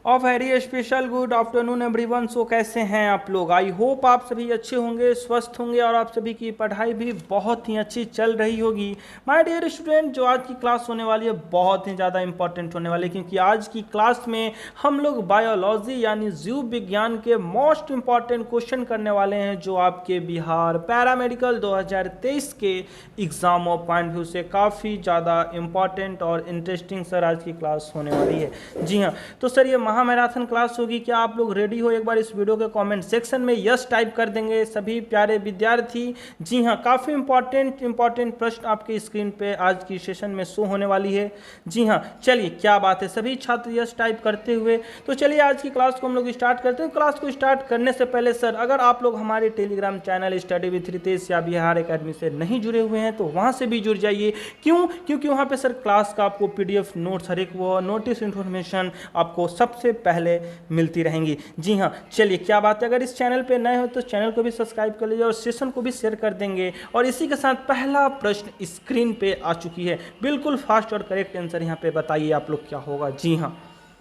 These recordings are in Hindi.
अ very special good afternoon everyone. So कैसे हैं आप लोग? आई होप आप सभी अच्छे होंगे, स्वस्थ होंगे और आप सभी की पढ़ाई भी बहुत ही अच्छी चल रही होगी। माय डियर स्टूडेंट, जो आज की क्लास होने वाली है बहुत ही ज़्यादा इंपॉर्टेंट होने वाली है, क्योंकि आज की क्लास में हम लोग बायोलॉजी यानी जीव विज्ञान के मोस्ट इंपॉर्टेंट क्वेश्चन करने वाले हैं, जो आपके बिहार पैरामेडिकल 2023 के एग्जाम ऑफ पॉइंट व्यू से काफ़ी ज़्यादा इंपॉर्टेंट और इंटरेस्टिंग सर आज की क्लास होने वाली है। जी हाँ, तो सर ये महामैराथन क्लास होगी। क्या आप लोग रेडी हो? एक बार इस वीडियो के कमेंट सेक्शन में यस टाइप कर देंगे सभी प्यारे विद्यार्थी। जी हाँ, काफ़ी इंपॉर्टेंट प्रश्न आपके स्क्रीन पे आज की सेशन में शो होने वाली है। जी हाँ, चलिए क्या बात है, सभी छात्र यस टाइप करते हुए तो चलिए आज की क्लास को हम लोग स्टार्ट करते हैं। क्लास को स्टार्ट करने से पहले सर, अगर आप लोग हमारे Telegram channel study with Ritesh या बिहार एकेडमी से नहीं जुड़े हुए हैं तो वहाँ से भी जुड़ जाइए। क्यों? क्योंकि वहाँ पे सर क्लास का आपको PDF नोट्स, हर एक वो नोटिस इन्फॉर्मेशन आपको सबसे पहले मिलती रहेंगी। जी हाँ, चलिए क्या बात है, अगर इस चैनल पे नए हो तो चैनल को भी सब्सक्राइब कर लीजिए और सेशन को भी शेयर कर देंगे। और इसी के साथ पहला प्रश्न स्क्रीन पे आ चुकी है, बिल्कुल फास्ट और करेक्ट आंसर यहाँ पे बताइए आप लोग क्या होगा। जी हाँ,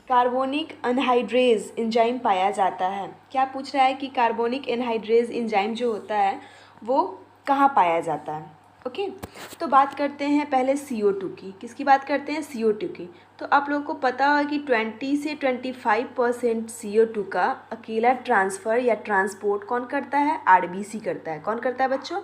कार्बोनिक एनहाइड्रेज एंजाइम पाया जाता है। क्या पूछ रहा है कि कार्बोनिक एनहाइड्रेज एंजाइम जो होता है वो कहाँ पाया जाता है। ओके, तो बात करते हैं पहले CO2 की। किसकी बात करते हैं? CO2 की। तो आप लोगों को पता होगा कि 20 से 25% CO2 का अकेला ट्रांसफ़र या ट्रांसपोर्ट कौन करता है? RBC करता है। कौन करता है बच्चों?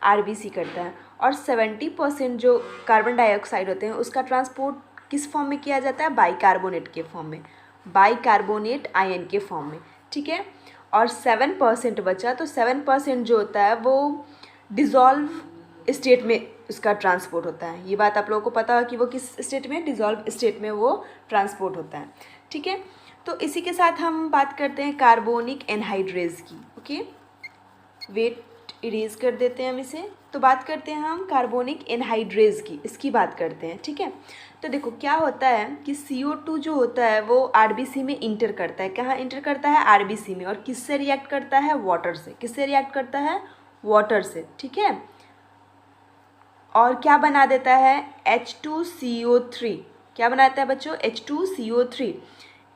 RBC करता है। और 70% जो कार्बन डाइऑक्साइड होते हैं उसका ट्रांसपोर्ट किस फॉर्म में किया जाता है? बाइकार्बोनेट के फॉर्म में, बाइकार्बोनेट आयन के फॉर्म में। ठीक है, और 7% बचा, तो 7% जो होता है वो डिज़ोल्व स्टेट में उसका ट्रांसपोर्ट होता है। ये बात आप लोगों को पता है कि वो किस स्टेट में? डिज़ोल्व स्टेट में वो ट्रांसपोर्ट होता है। ठीक है, तो इसी के साथ हम बात करते हैं कार्बोनिक एनहाइड्रेज की। ओके, वेट इरेज कर देते हैं हम इसे। तो बात करते हैं हम कार्बोनिक एनहाइड्रेज की, इसकी बात करते हैं। ठीक है, तो देखो क्या होता है कि CO2 जो होता है वो RBC में इंटर करता है। कहाँ इंटर करता है? RBC में। और किससे रिएक्ट करता है? वाटर से। किससे रिएक्ट करता है? वाटर से। ठीक है, और क्या बना देता है? H2CO3। क्या बनाता है बच्चों? H2CO3।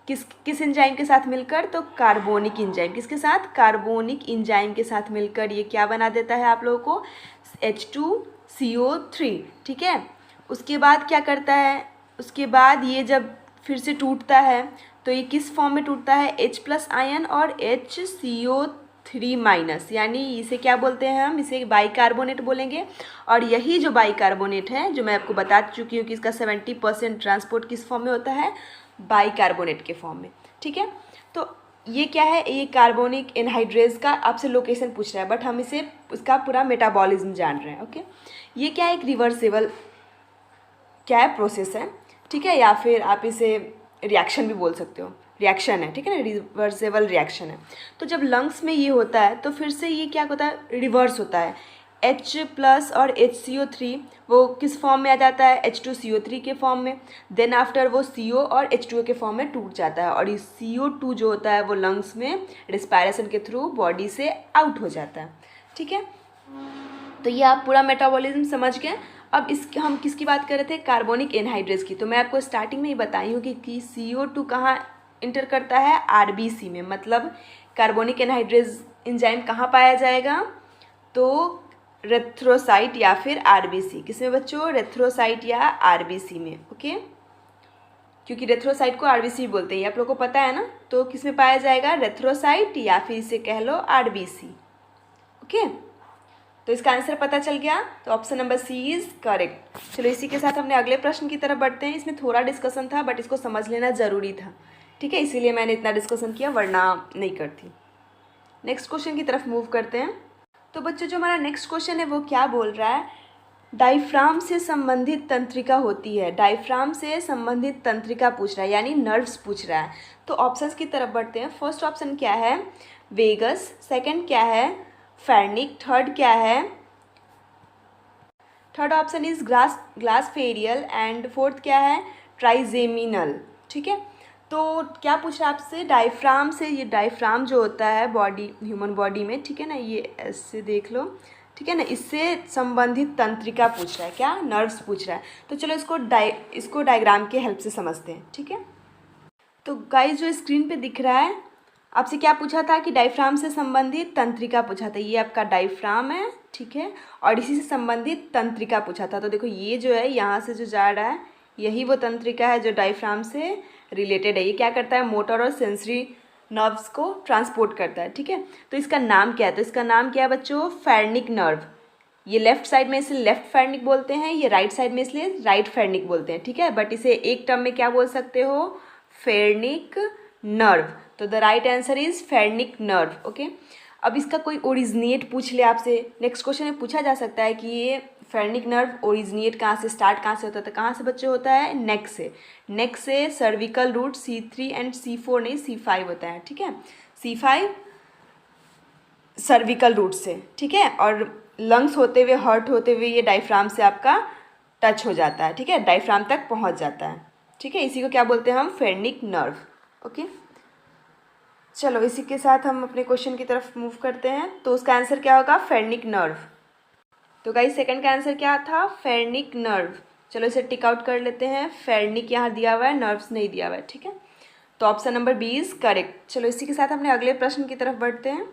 किस एंजाइम के साथ मिलकर? तो कार्बोनिक एंजाइम। किसके साथ? कार्बोनिक एंजाइम के साथ मिलकर ये क्या बना देता है आप लोगों को? H2CO3। ठीक है, उसके बाद क्या करता है? उसके बाद ये जब फिर से टूटता है तो ये किस फॉर्म में टूटता है? H+ आयन और HCO3-, यानी इसे क्या बोलते हैं? हम इसे बाइकार्बोनेट बोलेंगे। और यही जो बाइकार्बोनेट है, जो मैं आपको बता चुकी हूँ कि इसका 70% ट्रांसपोर्ट किस फॉर्म में होता है? बाइकार्बोनेट के फॉर्म में। ठीक है, तो ये क्या है? ये कार्बोनिक एनहाइड्रेज का आपसे लोकेशन पूछ रहा है, बट हम इसे उसका पूरा मेटाबॉलिज्म जान रहे हैं। ओके, ये क्या है? एक रिवर्सिबल क्या है? प्रोसेस है। ठीक है, या फिर आप इसे रिएक्शन भी बोल सकते हो। रिएक्शन है, ठीक है ना, रिवर्सेबल रिएक्शन है। तो जब लंग्स में ये होता है तो फिर से ये क्या होता है? रिवर्स होता है। H+ और HCO3 वो किस फॉर्म में आ जाता है? H2CO3 के फॉर्म में। देन आफ्टर वो CO और H2O के फॉर्म में टूट जाता है, और ये CO2 जो होता है वो लंग्स में रिस्पायरेशन के थ्रू बॉडी से आउट हो जाता है। ठीक है, तो ये आप पूरा मेटाबॉलिज्म समझ गए। अब हम किसकी बात कर रहे थे? कार्बोनिक एनहाइड्रेज की। तो मैं आपको स्टार्टिंग में ही बताई हूँ कि CO2 कहाँ इंटर करता है? RBC में। मतलब कार्बोनिक एनहाइड्रेज एंजाइम कहाँ पाया जाएगा? तो रेथ्रोसाइट या फिर RBC। किसमें बच्चों? रेथ्रोसाइट या RBC में। ओके, क्योंकि रेथ्रोसाइट को RBC बोलते हैं, ये आप लोगों को पता है ना। तो किसमें पाया जाएगा? रेथ्रोसाइट या फिर इसे कह लो RBC। ओके, तो इसका आंसर पता चल गया, तो option number C is correct. चलो इसी के साथ हमने अगले प्रश्न की तरफ बढ़ते हैं। इसमें थोड़ा डिस्कशन था बट इसको समझ लेना ज़रूरी था। ठीक है, इसीलिए मैंने इतना डिस्कशन किया, वरना नहीं करती। नेक्स्ट क्वेश्चन की तरफ मूव करते हैं। तो बच्चों जो हमारा नेक्स्ट क्वेश्चन है वो क्या बोल रहा है? डायफ्राम से संबंधित तंत्रिका होती है। डायफ्राम से संबंधित तंत्रिका पूछ रहा है, यानी नर्व्स पूछ रहा है। तो ऑप्शंस की तरफ बढ़ते हैं। फर्स्ट ऑप्शन क्या है? वेगस। सेकंड क्या है? फेर्निक। थर्ड क्या है? Third option is glossopharyngeal. And fourth क्या है? ट्राइजेमिनल। ठीक है, तो क्या पूछ रहा है आपसे? डायफ्राम से। ये डायफ्राम जो होता है बॉडी, ह्यूमन बॉडी में, ठीक है ना, ये ऐसे देख लो, ठीक है ना, इससे संबंधित तंत्रिका पूछ रहा है। क्या? नर्व्स पूछ रहा है। तो चलो इसको डायग्राम के हेल्प से समझते हैं। ठीक है, तो गाइस जो स्क्रीन पे दिख रहा है, आपसे क्या पूछा था कि डायफ्राम से संबंधित तंत्रिका पूछा था। ये आपका डायफ्राम है, ठीक है, और इसी से संबंधित तंत्रिका पूछा था। तो देखो ये जो है यहाँ से जो जा रहा है यही वो तंत्रिका है जो डायफ्राम से रिलेटेड है। ये क्या करता है, मोटर और सेंसरी नर्व्स को ट्रांसपोर्ट करता है, ठीक है। तो इसका नाम क्या है, तो इसका नाम क्या है बच्चों, फेर्निक नर्व। ये लेफ्ट साइड में इसे लेफ्ट फेर्निक बोलते हैं, ये राइट साइड में इसलिए राइट फेर्निक बोलते हैं, ठीक है। बट इसे एक टर्म में क्या बोल सकते हो, फेर्निक नर्व। तो the right answer is phrenic nerve, okay. अब इसका कोई ओरिजिनेट पूछ ले आपसे, नेक्स्ट क्वेश्चन में पूछा जा सकता है कि ये फेर्निक नर्व ओरिजिनेट कहाँ से, स्टार्ट कहाँ से होता है, तो कहाँ से बच्चे होता है, नेक से। नेक से cervical root C3 and C4 नहीं C5 होता है, ठीक है। C5 सर्विकल रूट से, ठीक है, और लंग्स होते हुए हार्ट होते हुए ये डायफ्राम से आपका टच हो जाता है, ठीक है, डायफ्राम तक पहुंच जाता है, ठीक है। इसी को क्या बोलते हैं हम, फेर्निक नर्व, ओके। चलो इसी के साथ हम अपने क्वेश्चन की तरफ मूव करते हैं। तो उसका आंसर क्या होगा, फेर्निक नर्व। तो गाइस सेकंड का आंसर क्या था, फेर्निक नर्व। चलो इसे टिक आउट कर लेते हैं, फेर्निक यहाँ दिया हुआ है, नर्व्स नहीं दिया हुआ है, ठीक है। तो option number B is correct. चलो इसी के साथ अपने अगले प्रश्न की तरफ बढ़ते हैं।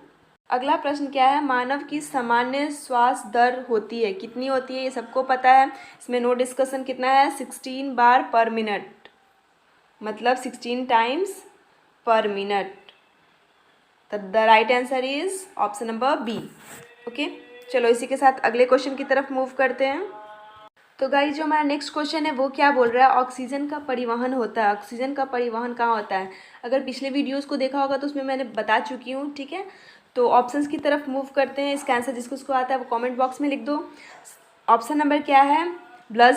अगला प्रश्न क्या है, मानव की सामान्य श्वास दर होती है, कितनी होती है, ये सबको पता है, इसमें नो डिस्कशन। कितना है, 16 बार पर मिनट, मतलब 16 टाइम्स पर मिनट। The right answer is option number B, okay. चलो इसी के साथ अगले क्वेश्चन की तरफ मूव करते हैं। तो गाइस जो हमारा नेक्स्ट क्वेश्चन है वो क्या बोल रहा है, ऑक्सीजन का परिवहन होता है। ऑक्सीजन का परिवहन कहाँ होता है, अगर पिछले वीडियोस को देखा होगा तो उसमें मैंने बता चुकी हूँ, ठीक है। तो ऑप्शंस की तरफ मूव करते हैं, इसका आंसर जिसको आता है वो कमेंट बॉक्स में लिख दो। ऑप्शन नंबर क्या है, ब्लड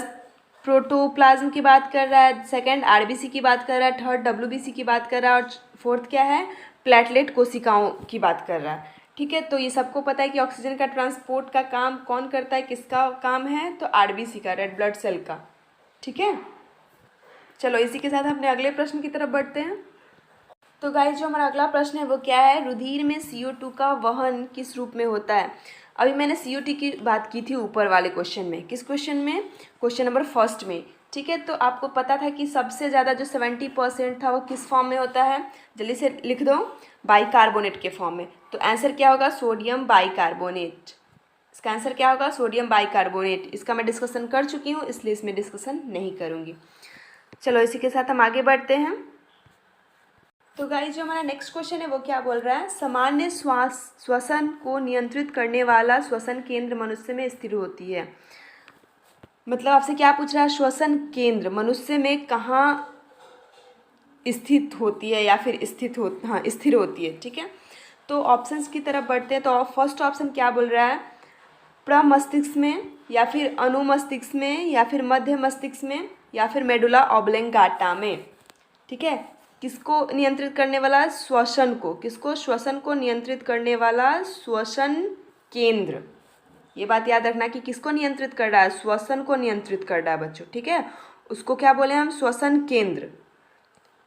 प्रोटोप्लाज्म की बात कर रहा है, सेकंड आरबीसी की बात कर रहा है, थर्ड डब्ल्यूबीसी की बात कर रहा है, और फोर्थ क्या है, प्लेटलेट कोशिकाओं की बात कर रहा है, ठीक है। तो ये सबको पता है कि ऑक्सीजन का ट्रांसपोर्ट का काम कौन करता है, किसका काम है, तो आरबीसी का, रेड ब्लड सेल का, ठीक है। चलो इसी के साथ अपने अगले प्रश्न की तरफ बढ़ते हैं। तो गाइस जो हमारा अगला प्रश्न है वो क्या है, रुधिर में CO2 का वहन किस रूप में होता है। अभी मैंने CO2 की बात की थी ऊपर वाले क्वेश्चन में, किस क्वेश्चन में, क्वेश्चन नंबर फर्स्ट में, ठीक है। तो आपको पता था कि सबसे ज़्यादा जो 70% था वो किस फॉर्म में होता है, जल्दी से लिख दो, बाइकार्बोनेट के फॉर्म में। तो आंसर क्या होगा, सोडियम बाइकार्बोनेट। इसका आंसर क्या होगा, सोडियम बाइकार्बोनेट। इसका मैं डिस्कशन कर चुकी हूँ इसलिए इसमें डिस्कशन नहीं करूँगी। चलो इसी के साथ हम आगे बढ़ते हैं। तो गाइस जो हमारा नेक्स्ट क्वेश्चन है वो क्या बोल रहा है, सामान्य श्वसन को नियंत्रित करने वाला श्वसन केंद्र मनुष्य में स्थिर होती है। मतलब आपसे क्या पूछ रहा है, श्वसन केंद्र मनुष्य में कहाँ स्थित होती है या फिर स्थिर होती है, ठीक है। तो ऑप्शंस की तरफ बढ़ते हैं। तो फर्स्ट ऑप्शन क्या बोल रहा है, प्रमस्तिष्क में, या फिर अनुमस्तिष्क में, या फिर मध्य मस्तिष्क में, या फिर मेडुला ऑब्लेंगाटा में, ठीक है। किसको नियंत्रित करने वाला, श्वसन को, किसको, श्वसन को नियंत्रित करने वाला श्वसन केंद्र। ये बात याद रखना कि किसको नियंत्रित कर रहा है, श्वसन को नियंत्रित कर रहा है बच्चों, ठीक है। उसको क्या बोले हम, श्वसन केंद्र।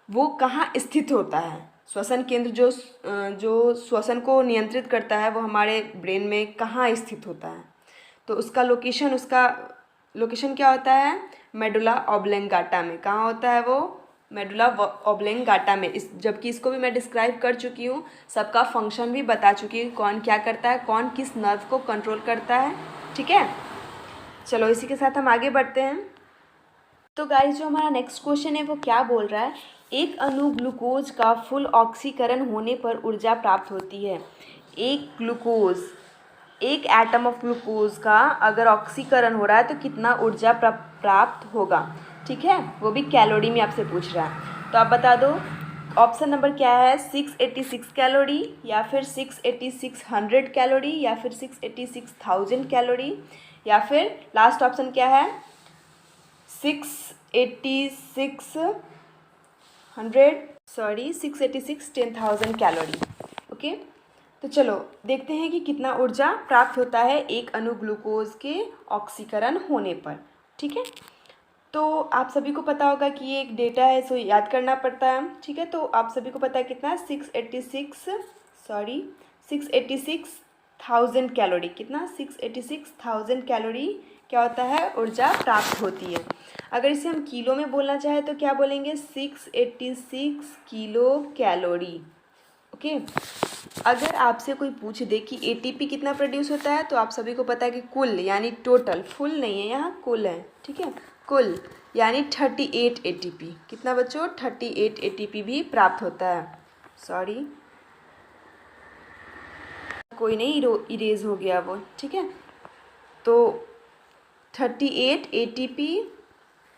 वो कहाँ स्थित होता है, श्वसन केंद्र जो श्वसन को नियंत्रित करता है वो हमारे ब्रेन में कहाँ स्थित होता है। तो उसका लोकेशन क्या होता है, मेडुला ऑब्लेंगाटा में। कहाँ होता है वो, मेडुला ऑब्लेंगाटा में। जबकि इसको भी मैं डिस्क्राइब कर चुकी हूँ, सबका फंक्शन भी बता चुकी हूँ, कौन क्या करता है, कौन किस नर्व को कंट्रोल करता है, ठीक है। चलो इसी के साथ हम आगे बढ़ते हैं। तो गाइस जो हमारा नेक्स्ट क्वेश्चन है वो क्या बोल रहा है, एक अणु ग्लूकोज का फुल ऑक्सीकरण होने पर ऊर्जा प्राप्त होती है। एक एटम ऑफ ग्लूकोज का अगर ऑक्सीकरण हो रहा है तो कितना ऊर्जा प्राप्त होगा, ठीक है, वो भी कैलोरी में आपसे पूछ रहा है। तो आप बता दो ऑप्शन नंबर क्या है, 686 कैलोरी, या फिर 68600 कैलोरी, या फिर 686,000 कैलोरी, या फिर लास्ट ऑप्शन क्या है, 686 10,000 कैलोरी, ओके। तो चलो देखते हैं कि कितना ऊर्जा प्राप्त होता है एक अणु ग्लूकोज के ऑक्सीकरण होने पर, ठीक है। तो आप सभी को पता होगा कि ये एक डेटा है, सो याद करना पड़ता है, ठीक है। तो आप सभी को पता है कितना, 686,000 कैलोरी, कितना, 686,000 कैलोरी क्या होता है, ऊर्जा प्राप्त होती है। अगर इसे हम किलो में बोलना चाहें तो क्या बोलेंगे, 686 किलो कैलोरी। ओके। अगर आपसे कोई पूछ दे कि एटीपी कितना प्रोड्यूस होता है, तो आप सभी को पता है कि कुल यानी टोटल, फुल नहीं है यहाँ, कुल है, ठीक है, कुल यानी 38 एटीपी। कितना बच्चों, 38 एटीपी भी प्राप्त होता है। सॉरी, कोई नहीं, इरेज हो गया वो, ठीक है। तो 38 एटीपी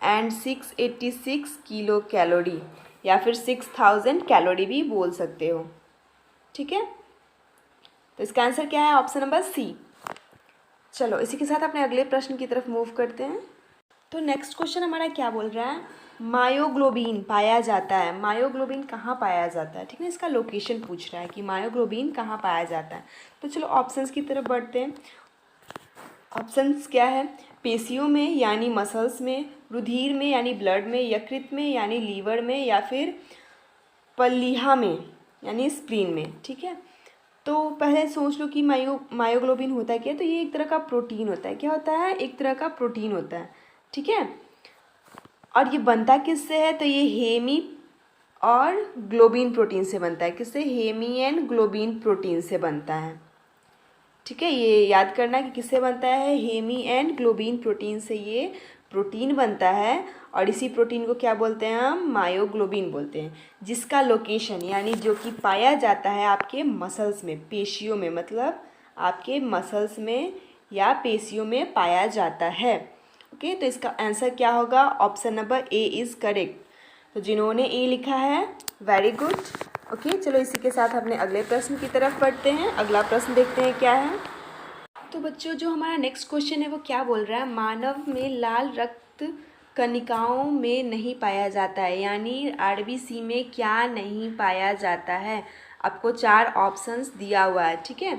एंड 686 किलो कैलोरी, या फिर 6000 कैलोरी भी बोल सकते हो, ठीक है। तो इसका आंसर क्या है, ऑप्शन नंबर सी। चलो इसी के साथ अपने अगले प्रश्न की तरफ मूव करते हैं। तो नेक्स्ट क्वेश्चन हमारा क्या बोल रहा है, मायोग्लोबिन पाया जाता है, मायोग्लोबिन कहाँ पाया जाता है, ठीक है। इसका लोकेशन पूछ रहा है कि मायोग्लोबिन कहाँ पाया जाता है। तो चलो ऑप्शंस की तरफ बढ़ते हैं। ऑप्शंस क्या है, पेशियों में यानी मसल्स में, रुधिर में यानी ब्लड में, यकृत में यानी लीवर में, या फिर पलीहा में यानी स्प्लीन में, ठीक है। तो पहले सोच लो कि मायोग्लोबिन होता है क्या, तो ये एक तरह का प्रोटीन होता है। क्या होता है, एक तरह का प्रोटीन होता है, ठीक है। और ये बनता किससे है, तो ये हेमी और ग्लोबिन प्रोटीन से बनता है। किससे, हेमी एंड ग्लोबिन प्रोटीन से बनता है, ठीक है। ये याद करना कि किससे बनता है, हेमी एंड ग्लोबिन प्रोटीन से ये प्रोटीन बनता है। और इसी प्रोटीन को क्या बोलते हैं हम, मायोग्लोबिन बोलते हैं। जिसका लोकेशन यानी जो कि पाया जाता है आपके मसल्स में, पेशियों में, मतलब आपके मसल्स में या पेशियों में पाया जाता है। ओके, तो इसका आंसर क्या होगा, option number A is correct. तो जिन्होंने ए लिखा है, वेरी गुड। ओके, चलो इसी के साथ अपने अगले प्रश्न की तरफ बढ़ते हैं। अगला प्रश्न देखते हैं क्या है। तो बच्चों जो हमारा नेक्स्ट क्वेश्चन है वो क्या बोल रहा है, मानव में लाल रक्त कणिकाओं में नहीं पाया जाता है, यानी आरबीसी में क्या नहीं पाया जाता है। आपको 4 ऑप्शंस दिया हुआ है, ठीक है।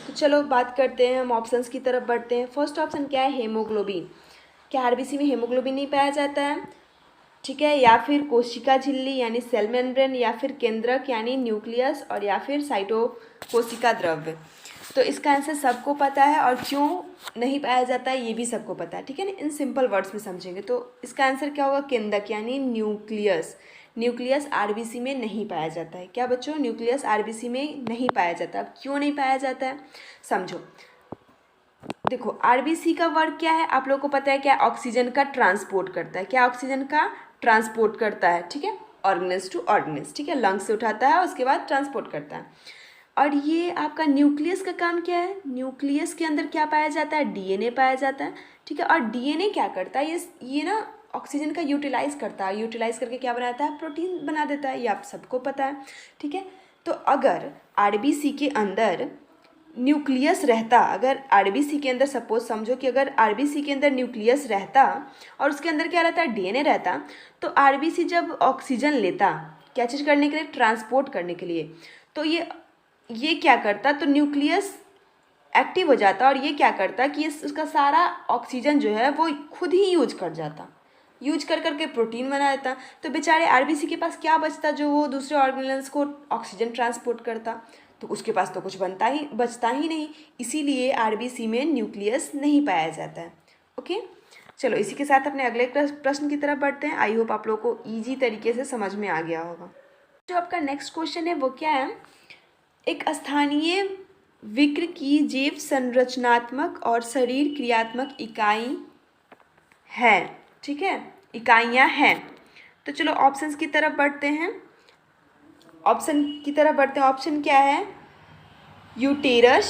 तो चलो बात करते हैं, हम ऑप्शंस की तरफ बढ़ते हैं। फर्स्ट ऑप्शन क्या है, हेमोग्लोबिन। क्या आरबीसी में हेमोग्लोबिन नहीं पाया जाता है, ठीक है। या फिर कोशिका झिल्ली यानी सेल मेम्ब्रेन, या फिर केंद्रक यानी न्यूक्लियस, और या फिर साइटोकोशिका द्रव्य। तो इसका आंसर सबको पता है, और क्यों नहीं पाया जाता है ये भी सबको पता है, ठीक है ना। इन सिंपल वर्ड्स में समझेंगे तो इसका आंसर क्या होगा, केंद्रक यानी न्यूक्लियस। न्यूक्लियस आरबीसी में नहीं पाया जाता है। क्या बच्चों, न्यूक्लियस आरबीसी में नहीं पाया जाता। अब क्यों नहीं पाया जाता है समझो। देखो आरबीसी का वर्क क्या है, आप लोगों को पता है क्या, ऑक्सीजन का ट्रांसपोर्ट करता है। क्या ऑक्सीजन का ट्रांसपोर्ट करता है, ठीक है, ऑर्गेनल्स टू ऑर्गेनल्स, ठीक है, लंग्स से उठाता है उसके बाद ट्रांसपोर्ट करता है। और ये आपका न्यूक्लियस का काम क्या है, न्यूक्लियस के अंदर क्या पाया जाता है, डीएनए पाया जाता है, ठीक है। और डीएनए क्या करता है, ये ना ऑक्सीजन का यूटिलाइज करता है, यूटिलाइज करके क्या बनाता है, प्रोटीन बना देता है, ये आप सबको पता है, ठीक है। तो अगर आरबीसी के अंदर न्यूक्लियस रहता, अगर आरबीसी के अंदर सपोज समझो कि अगर आरबीसी के अंदर न्यूक्लियस रहता और उसके अंदर क्या रहता, डीएनए रहता, तो आरबीसी जब ऑक्सीजन लेता क्या चीज़ करने के लिए, ट्रांसपोर्ट करने के लिए, तो ये क्या करता, तो न्यूक्लियस एक्टिव हो जाता और ये क्या करता कि उसका सारा ऑक्सीजन जो है वो खुद ही यूज कर जाता, यूज कर करके प्रोटीन बना देता। तो बेचारे आरबीसी के पास क्या बचता जो वो दूसरे ऑर्गेनल्स को ऑक्सीजन ट्रांसपोर्ट करता, तो उसके पास तो कुछ बचता ही नहीं। इसीलिए आरबीसी में न्यूक्लियस नहीं पाया जाता है। ओके, चलो इसी के साथ अपने अगले प्रश्न की तरफ बढ़ते हैं। आई होप आप लोगों को ईजी तरीके से समझ में आ गया होगा। जो आपका नेक्स्ट क्वेश्चन है वो क्या है, एक स्थानीय विक्र की जैव संरचनात्मक और शरीर क्रियात्मक इकाई है, ठीक है, इकाइयाँ हैं। तो चलो ऑप्शंस की तरफ बढ़ते हैं। ऑप्शन क्या है, uterus,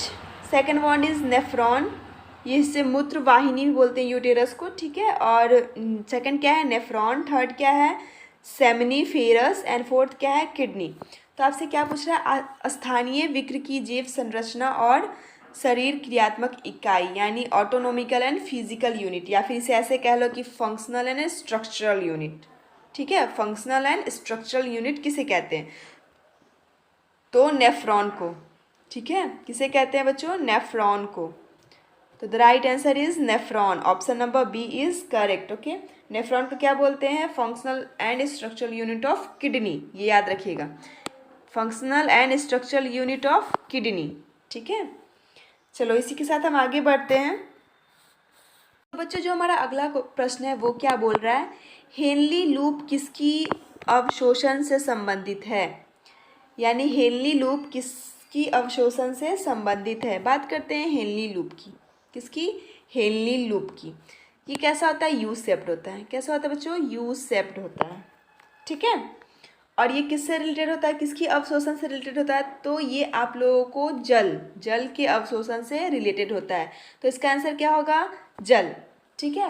second one is nephron, ये इससे मूत्र वाहिनी भी बोलते हैं यूटेरस को, ठीक है। और सेकंड क्या है, नेफ्रॉन, थर्ड क्या है, सेमिनिफेरस, एंड फोर्थ क्या है, किडनी। तो आपसे क्या पूछ रहा है, स्थानीय विक्र की जैव संरचना और शरीर क्रियात्मक इकाई यानी ऑटोनोमिकल एंड फिजिकल यूनिट, या फिर इसे ऐसे कह लो कि फंक्शनल एंड स्ट्रक्चरल यूनिट, ठीक है। फंक्शनल एंड स्ट्रक्चरल यूनिट किसे कहते हैं, तो नेफ्रॉन को, ठीक है। किसे कहते हैं बच्चों, नेफ्रॉन को। तो the right answer is nephron, option number B is correct. Okay, nephron को क्या बोलते हैं, functional and structural unit of kidney, ये याद रखिएगा, functional and structural unit of kidney, ठीक है। चलो इसी के साथ हम आगे बढ़ते हैं। तो बच्चों जो हमारा अगला प्रश्न है वो क्या बोल रहा है, हेनली लूप किसकी अवशोषण से संबंधित है। यानी हेनली लूप किसकी अवशोषण से संबंधित है। बात करते हैं हेनली लूप की। किसकी? हेनली लूप की। ये कैसा होता है? यू शेप्ड होता है। कैसा होता है बच्चों? यू शेप्ड होता है। ठीक है। और ये किससे रिलेटेड होता है? किसकी अवशोषण से रिलेटेड होता है? तो ये आप लोगों को जल के अवशोषण से रिलेटेड होता है। तो इसका आंसर क्या होगा? जल। ठीक है।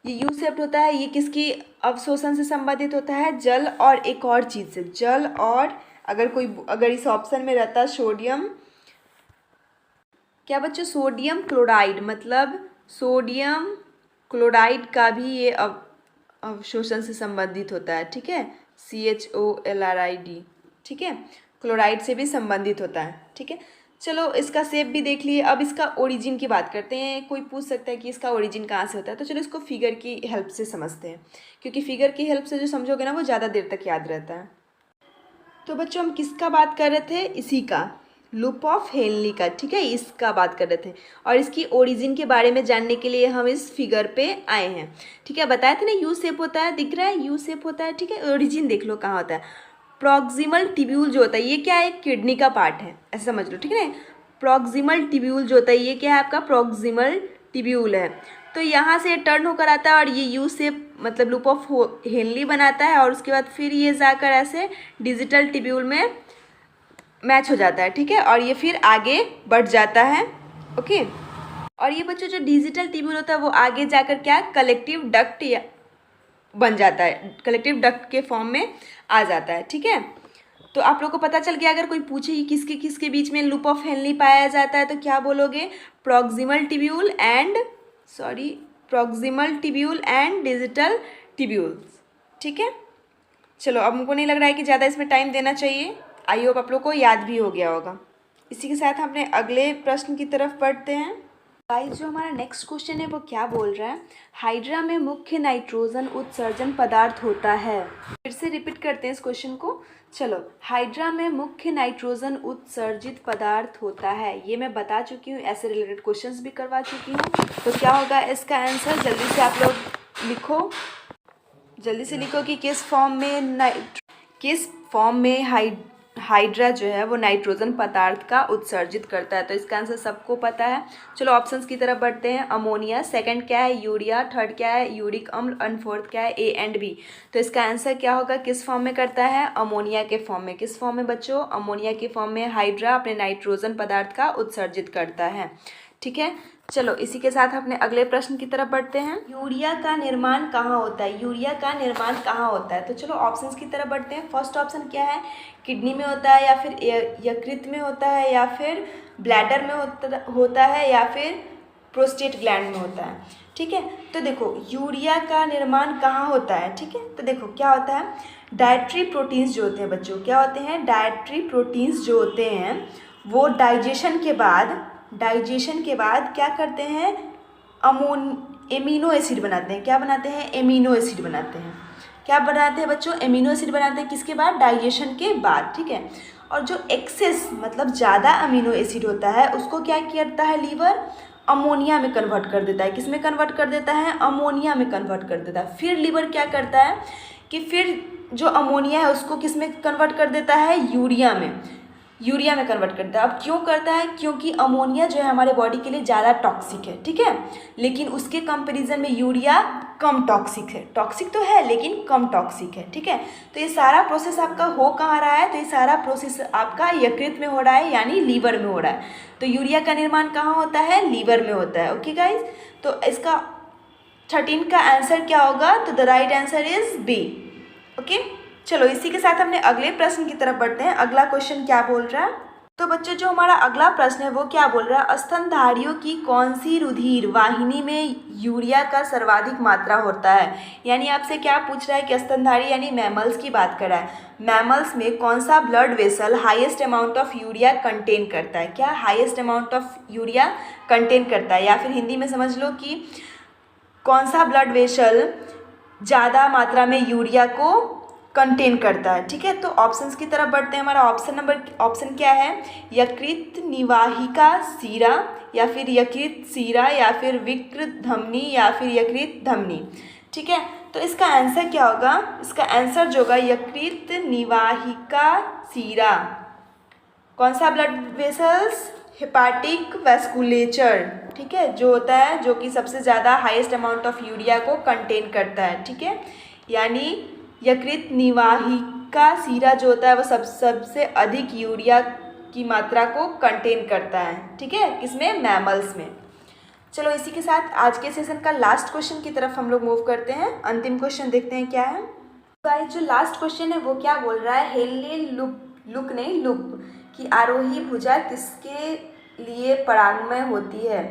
ये यू शेप्ड होता है। ये किसकी अवशोषण से संबंधित होता है? जल और एक और चीज़ से। जल और अगर इस ऑप्शन में रहता सोडियम, क्या बच्चों? सोडियम क्लोराइड, मतलब सोडियम क्लोराइड का भी ये अवशोषण से संबंधित होता है। ठीक है। CHOLRID। ठीक है। क्लोराइड से भी संबंधित होता है। ठीक है। चलो इसका शेप भी देख लिए। अब इसका ओरिजिन की बात करते हैं। कोई पूछ सकता है कि इसका ओरिजिन कहाँ से होता है, तो चलो इसको फिगर की हेल्प से समझते हैं, क्योंकि फिगर की हेल्प से जो समझोगे ना वो ज़्यादा देर तक याद रहता है। तो बच्चों हम किसका बात कर रहे थे? इसी का, लूप ऑफ हेनली का। ठीक है। इसका बात कर रहे थे और इसकी ओरिजिन के बारे में जानने के लिए हम इस फिगर पे आए हैं। ठीक है। बताए थे ना यू शेप होता है, दिख रहा है यू शेप होता है। ठीक है। ओरिजिन देख लो कहाँ होता है। प्रॉक्सिमल टिब्यूल जो होता है ये क्या है? किडनी का पार्ट है, ऐसे समझ लो। ठीक है ना। प्रॉक्सिमल टिब्यूल जो होता है ये क्या है? आपका प्रॉक्सिमल टिब्यूल है। तो यहाँ से टर्न होकर आता है और ये यू शेप मतलब लूप ऑफ हेनली बनाता है और उसके बाद फिर ये जाकर ऐसे डिजिटल टिब्यूल में मैच हो जाता है। ठीक है। और ये फिर आगे बढ़ जाता है। ओके। और ये बच्चों जो डिजिटल टिब्यूल होता है वो आगे जाकर क्या? कलेक्टिव डक्ट बन जाता है, कलेक्टिव डक्ट के फॉर्म में आ जाता है। ठीक है। तो आप लोग को पता चल गया। अगर कोई पूछे कि किसके किसके बीच में लूप ऑफ हेनली पाया जाता है तो क्या बोलोगे? Proximal tubule and digital tubules. ठीक है। चलो अब हमको नहीं लग रहा है कि ज़्यादा इसमें टाइम देना चाहिए। आई होप आप लोग को याद भी हो गया होगा। इसी के साथ हम अपने अगले प्रश्न की तरफ बढ़ते हैं। गाइस जो हमारा नेक्स्ट क्वेश्चन है वो क्या बोल रहा है, हाइड्रा में मुख्य नाइट्रोजन उत्सर्जन पदार्थ होता है। फिर से रिपीट करते हैं इस क्वेश्चन को। चलो, हाइड्रा में मुख्य नाइट्रोजन उत्सर्जित पदार्थ होता है, ये मैं बता चुकी हूँ, ऐसे रिलेटेड क्वेश्चंस भी करवा चुकी हूँ। तो क्या होगा इसका आंसर? जल्दी से आप लोग लिखो, जल्दी से लिखो कि किस फॉर्म में हाइड्रा जो है वो नाइट्रोजन पदार्थ का उत्सर्जित करता है। तो इसका आंसर सबको पता है। चलो ऑप्शंस की तरफ बढ़ते हैं। अमोनिया, सेकंड क्या है? यूरिया, थर्ड क्या है? यूरिक अम्ल, एंड फोर्थ क्या है? A and B। तो इसका आंसर क्या होगा? किस फॉर्म में करता है? अमोनिया के फॉर्म में। किस फॉर्म में बच्चों? अमोनिया के फॉर्म में हाइड्रा अपने नाइट्रोजन पदार्थ का उत्सर्जित करता है। ठीक है। चलो इसी के साथ अपने अगले प्रश्न की तरफ बढ़ते हैं। यूरिया का निर्माण कहाँ होता है? यूरिया का निर्माण कहाँ होता है? तो चलो ऑप्शंस की तरफ बढ़ते हैं। फर्स्ट ऑप्शन क्या है? किडनी में होता है, या फिर यकृत में होता है, या फिर ब्लैडर में होता है, या फिर प्रोस्टेट ग्लैंड में होता है। ठीक है। तो देखो यूरिया का निर्माण कहाँ होता है। ठीक है। तो देखो क्या होता है, डाइटरी प्रोटीन्स जो होते हैं बच्चों, क्या होते हैं? डाइटरी प्रोटीन्स जो होते हैं वो डाइजेशन के बाद क्या करते हैं? एमिनो एसिड बनाते हैं। क्या बनाते हैं? एमिनो एसिड बनाते हैं। क्या बनाते हैं बच्चों? एमिनो एसिड बनाते हैं। किसके बाद? डाइजेशन के बाद। ठीक है। और जो एक्सेस मतलब ज़्यादा अमीनो एसिड होता है उसको क्या करता है लीवर? अमोनिया में कन्वर्ट कर देता है। किस में कन्वर्ट कर देता है? अमोनिया में कन्वर्ट कर देता है। फिर लीवर क्या करता है कि फिर जो अमोनिया है उसको किस में कन्वर्ट कर देता है? यूरिया में कन्वर्ट करता है। अब क्यों करता है? क्योंकि अमोनिया जो है हमारे बॉडी के लिए ज़्यादा टॉक्सिक है। ठीक है। लेकिन उसके कंपैरिजन में यूरिया कम टॉक्सिक है। टॉक्सिक तो है लेकिन कम टॉक्सिक है। ठीक है। तो ये सारा प्रोसेस आपका हो कहाँ रहा है? तो ये सारा प्रोसेस आपका यकृत में हो रहा है, यानी लीवर में हो रहा है। तो यूरिया का निर्माण कहाँ होता है? लीवर में होता है। ओके गाइज, तो इसका 13 का आंसर क्या होगा? तो the right answer is B। Okay. चलो इसी के साथ हमने अगले प्रश्न की तरफ बढ़ते हैं। अगला क्वेश्चन क्या बोल रहा है? तो बच्चों जो हमारा अगला प्रश्न है वो क्या बोल रहा है, स्तनधारियों की कौन सी रुधिर वाहिनी में यूरिया का सर्वाधिक मात्रा होता है। यानी आपसे क्या पूछ रहा है कि स्तनधारी यानी मैमल्स की बात कर रहा है, मैमल्स में कौन सा blood vessel highest amount of urea contain करता है। क्या highest amount of urea contain करता है, या फिर हिंदी में समझ लो कि कौन सा ब्लड वेसल ज़्यादा मात्रा में यूरिया को कंटेन करता है। ठीक है, तो ऑप्शंस की तरफ बढ़ते हैं। हमारा ऑप्शन क्या है? यकृत निवाहिका सीरा, या फिर यकृत सीरा, या फिर विकृत धमनी, या फिर यकृत धमनी। ठीक है, तो इसका आंसर क्या होगा? इसका आंसर जो होगा यकृत निवाहिका सीरा। कौन सा ब्लड वेसल्स? Hepatic vasculature. ठीक है, जो होता है, जो कि सबसे ज़्यादा हाईएस्ट अमाउंट ऑफ यूरिया को कंटेन करता है। ठीक है, यानी यकृत निवाहिका सीरा जो होता है वो सबसे अधिक यूरिया की मात्रा को कंटेन करता है। ठीक है, किसमें? मैमल्स में। चलो इसी के साथ आज के सेशन का लास्ट क्वेश्चन की तरफ हम लोग मूव करते हैं। अंतिम क्वेश्चन देखते हैं क्या है। गाइस, जो लास्ट क्वेश्चन है वो क्या बोल रहा है? हेनली लूप की आरोही भुजा किसके लिए परागमय होती है?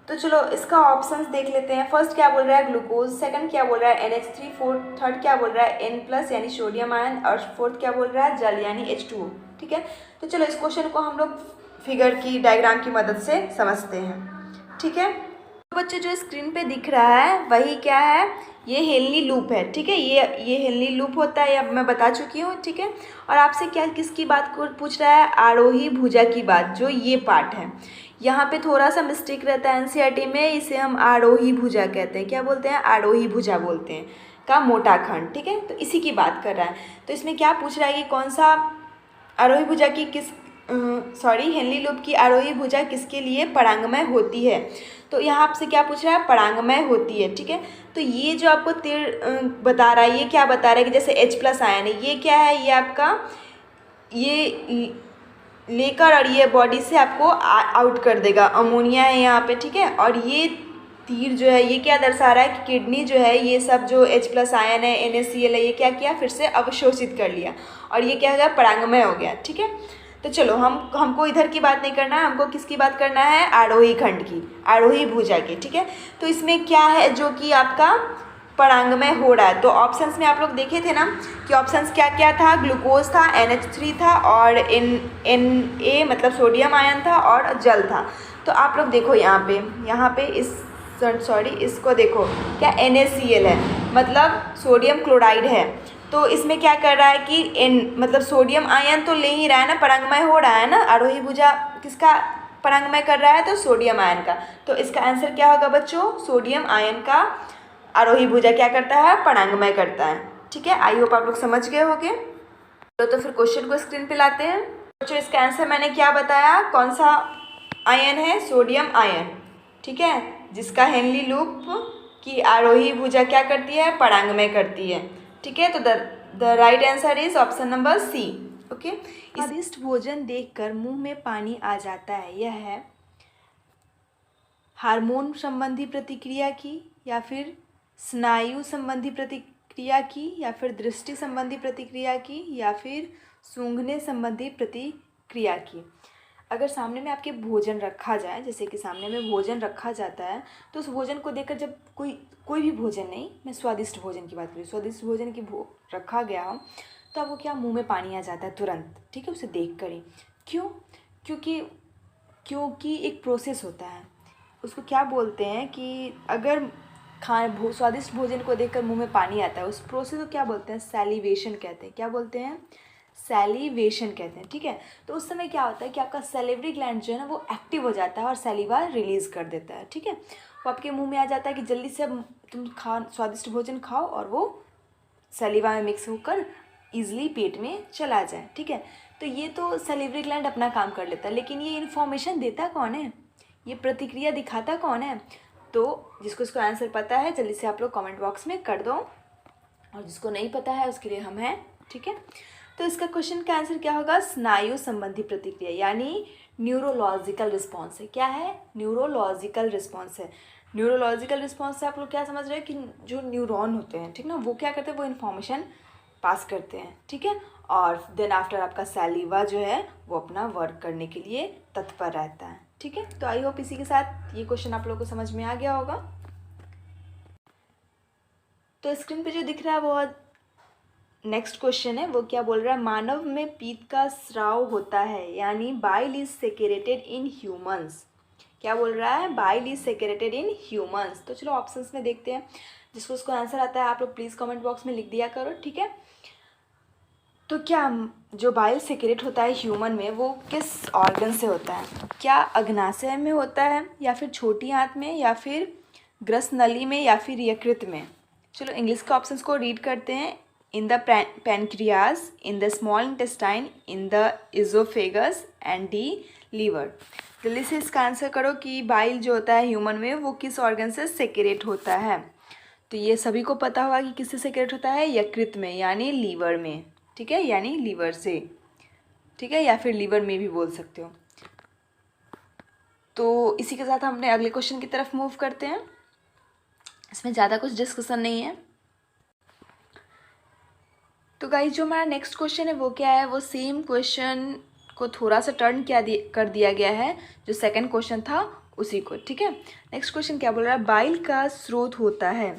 तो चलो इसका ऑप्शंस देख लेते हैं। फर्स्ट क्या बोल रहा है? ग्लूकोज। सेकंड क्या बोल रहा है? NH3। थर्ड क्या बोल रहा है? N+ यानी सोडियम आयन। और फोर्थ क्या बोल रहा है? जल यानी H2O। ठीक है, तो चलो इस क्वेश्चन को हम लोग फिगर की डायग्राम की मदद से समझते हैं। ठीक है, तो बच्चे जो स्क्रीन पे दिख रहा है वही क्या है? ये हेनली लूप है। ठीक है, ये हेनली लूप होता है, अब मैं बता चुकी हूँ। ठीक है, और आपसे क्या किसकी बात को पूछ रहा है? आरोही भुजा की बात, जो ये पार्ट है। यहाँ पे थोड़ा सा मिस्टेक रहता है NCERT में, इसे हम आरोही भुजा कहते हैं। क्या बोलते हैं? आरोही भुजा बोलते हैं, का मोटा खंड। ठीक है, तो इसी की बात कर रहा है। तो इसमें क्या पूछ रहा है कि कौन सा आरोही भुजा की हेनली लूप की आरोही भुजा किसके लिए परागमय होती है? तो यहाँ आपसे क्या पूछ रहा है? परागमय होती है। ठीक है, तो ये जो आपको तीर बता रहा है, ये क्या बता रहा है कि जैसे H+ आयन है, ये क्या है? ये आपका ये लेकर और ये बॉडी से आपको आउट कर देगा। अमोनिया है यहाँ पे। ठीक है, और ये तीर जो है ये क्या दर्शा रहा है कि किडनी जो है ये सब जो H+ आयन है, NaCl है, ये क्या किया? फिर से अवशोषित कर लिया और ये क्या हो गया? परागमय हो गया। ठीक है, तो चलो हमको इधर की बात नहीं करना है, हमको किसकी बात करना है? आरोही खंड की, आरोही भुजा की। ठीक है, तो इसमें क्या है जो कि आपका परागमय हो रहा है? तो ऑप्शंस में आप लोग देखे थे ना कि ऑप्शंस क्या क्या था? ग्लूकोज था, NH3 था, और Na मतलब सोडियम आयन था, और जल था। तो आप लोग देखो यहाँ पे इसको देखो, क्या NaCl है, मतलब सोडियम क्लोराइड है। तो इसमें क्या कर रहा है कि मतलब सोडियम आयन तो ले ही रहा है ना, परागमय हो रहा है ना। आरोही भुजा किसका परागमय कर रहा है? तो सोडियम आयन का। तो इसका आंसर क्या होगा बच्चों? सोडियम आयन का आरोही भुजा क्या करता है? परागमय करता है। ठीक है, आई होप आप लोग समझ गए होंगे। तो फिर क्वेश्चन को स्क्रीन पे लाते हैं। बच्चों इसका आंसर मैंने क्या बताया? कौन सा आयन है? Sodium ion. ठीक है, जिसका हेनली लूप की आरोही भुजा क्या करती है? परागमय करती है। ठीक है, तो the right answer is option number C। Okay, स्वादिष्ट भोजन देखकर मुंह में पानी आ जाता है, यह है हार्मोन संबंधी प्रतिक्रिया की, या फिर स्नायु संबंधी प्रतिक्रिया की, या फिर दृष्टि संबंधी प्रतिक्रिया की, या फिर सूंघने संबंधी प्रतिक्रिया की? अगर सामने में आपके भोजन रखा जाए, जैसे कि सामने में भोजन रखा जाता है, तो उस भोजन को देखकर जब कोई भी भोजन नहीं, मैं स्वादिष्ट भोजन की बात करूँ, स्वादिष्ट भोजन की रखा गया हो तो आपको क्या? मुंह में पानी आ जाता है तुरंत। ठीक है, उसे देख कर ही। क्यों? क्योंकि एक प्रोसेस होता है, उसको क्या बोलते हैं कि अगर स्वादिष्ट भोजन को देखकर मुंह में पानी आता है, उस प्रोसेस को क्या बोलते हैं? सैलिवेशन कहते हैं। क्या बोलते हैं? सैलिवेशन कहते हैं। ठीक है, तो उस समय क्या होता है कि आपका सैलिवरी ग्लैंड जो है ना वो एक्टिव हो जाता है और सैलिवा रिलीज़ कर देता है। ठीक है, वो आपके मुंह में आ जाता है कि जल्दी से अब तुम स्वादिष्ट भोजन खाओ, और वो सैलिवा में मिक्स होकर ईजिली पेट में चला जाए। ठीक है, तो ये तो सैलिवरी ग्लैंड अपना काम कर लेता है, लेकिन ये इन्फॉर्मेशन देता कौन है? ये प्रतिक्रिया दिखाता कौन है? तो जिसको इसको आंसर पता है जल्दी से आप लोग कमेंट बॉक्स में कर दो, और जिसको नहीं पता है उसके लिए हम हैं। ठीक है, तो इसका क्वेश्चन का आंसर क्या होगा? स्नायु संबंधी प्रतिक्रिया, यानी न्यूरोलॉजिकल रिस्पॉन्स है। क्या है? न्यूरोलॉजिकल रिस्पॉन्स है। न्यूरोलॉजिकल रिस्पॉन्स से आप लोग क्या समझ रहे हैं कि जो न्यूरॉन होते हैं, ठीक ना, वो क्या करते हैं? वो इन्फॉर्मेशन पास करते हैं। ठीक है, और देन आफ्टर आपका सैलिवा जो है वो अपना वर्क करने के लिए तत्पर रहता है। ठीक है, तो आई होप इसी के साथ ये क्वेश्चन आप लोगों को समझ में आ गया होगा। तो स्क्रीन पे जो दिख रहा है वो नेक्स्ट क्वेश्चन है। वो क्या बोल रहा है? मानव में पीत का स्राव होता है, यानी bile is secreted in humans. क्या बोल रहा है? Bile is secreted in humans. तो चलो ऑप्शंस में देखते हैं, जिसको उसको आंसर आता है आप लोग प्लीज़ कमेंट बॉक्स में लिख दिया करो। ठीक है, तो क्या जो बाइल सेक्रेट होता है ह्यूमन में वो किस ऑर्गन से होता है? क्या अग्नाशय में होता है, या फिर छोटी आंत में, या फिर ग्रस नली में, या फिर यकृत में? चलो इंग्लिश के ऑप्शंस को रीड करते हैं। In the pancreas, in the small intestine, in the oesophagus, and the liver. जल्दी से इसका आंसर करो कि बाइल जो होता है ह्यूमन में वो किस ऑर्गन से सेक्रेट होता है। तो ये सभी को पता होगा कि किससे सेक्रेट होता है, यकृत में यानी लीवर में, ठीक है, यानी लीवर से, ठीक है, या फिर लीवर में भी बोल सकते हो। तो इसी के साथ हम अपने अगले क्वेश्चन की तरफ मूव करते हैं। इसमें ज़्यादा कुछ डिस्कशन नहीं है। तो गाइस जो हमारा नेक्स्ट क्वेश्चन है वो क्या है, वो सेम क्वेश्चन को थोड़ा सा टर्न कर दिया गया है, जो सेकंड क्वेश्चन था उसी को, ठीक है। नेक्स्ट क्वेश्चन क्या बोल रहा है, बाइल का स्रोत होता है,